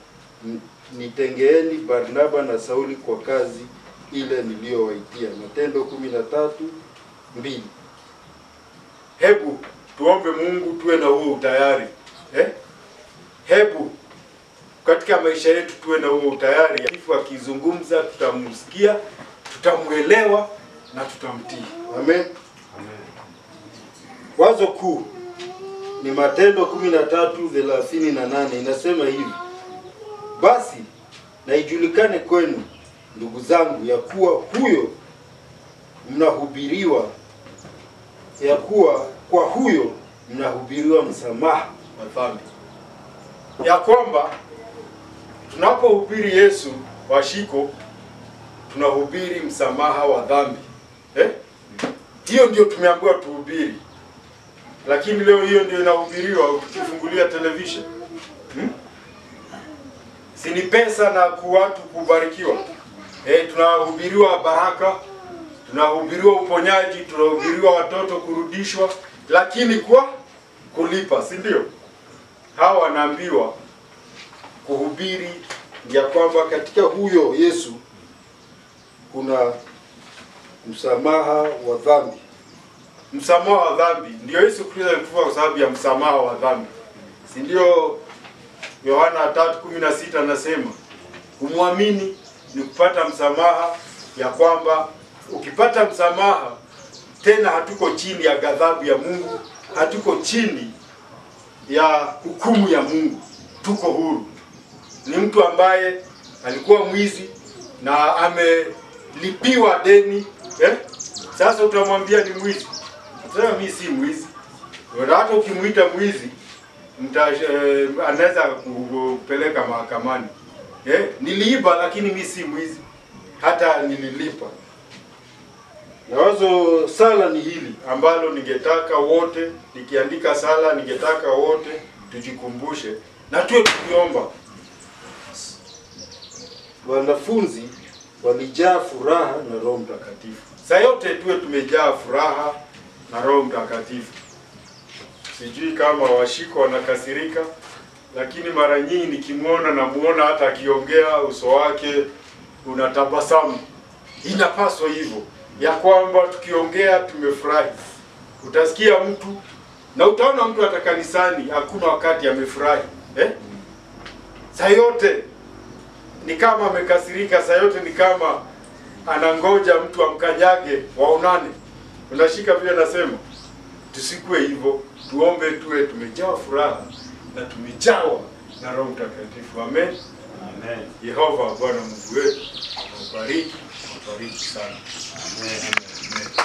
nitengeeni Barnaba na Sauli kwa kazi ile niliyowaitia. Matendo 13:2. Hebu tuombe Mungu tuwe na huo utayari. Hebu katika maisha yetu tuwe na huo utayari. Ifu akizungumza tutamsikia, tutamuelewa na tutamtii. Amen. Amen. Wazo kuu ni Matendo 13:38. Inasema hivi, basi na ijulikane kwenu ndugu zangu, ya kuwa huyo mnahubiriwa, ya kuwa kwa huyo mnahubiriwa msamaha wa dhambi. Ya kwamba tunapohubiri Yesu washiko, tunahubiri msamaha wa dhambi. Hiyo ndio tumeambiwa tuhubiri. Lakini leo hiyo ndio inahubiriwa ukifungulia television. Si ni pesa na watu kubarikiwa. Tunahubiriwa baraka, tunahubiriwa uponyaji, tunahubiriwa watoto kurudishwa, lakini kwa kulipa, si ndio? Hawa wanaambiwa kuhubiri ya kwamba katika huyo Yesu kuna msamaha wa dhambi. msamaha wa dhambi. Ndio Yesu Kristo alikufa kwa sababu ya msamaha wa dhambi. Si ndio Yohana 3:16 anasema kumwamini ni kupata msamaha, ya kwamba ukipata msamaha tena hatuko chini ya ghadhabu ya Mungu, hatuko chini ya hukumu ya Mungu, tuko huru. Ni mtu ambaye alikuwa mwizi na amelipiwa deni, sasa utamwambia ni mwizi? Sasa mimi si mwizi. Hata ukimuita mwizi anaweza kupeleka mahakamani. Niliiba lakini mimi si mwizi, hata nililipa. Na wazo sala ni hili ambalo ningetaka wote, nikiandika sala ningetaka wote tujikumbushe na tuwe tukiomba. Wanafunzi walijaa furaha na Roho Mtakatifu. Saa yote tuwe tumejaa furaha na Roho Mtakatifu. Sijui kama washiko wanakasirika, lakini mara nyingi nikimuona namuona hata akiongea uso wake unatabasamu. Inapaswa hivyo, ya kwamba tukiongea tumefurahi. Utasikia mtu na utaona mtu hata kanisani hakuna wakati amefurahi. Saa yote ni kama amekasirika, saa yote ni kama anangoja mtu amkanyage waonane. Unashika vile nasema, tusikue hivyo, tuombe tuwe tumejaa furaha na tumejawa na Roho Mtakatifu. Amen. Amen. Yehova Bwana Mungu wetu, bariki sana. Amen. Amen.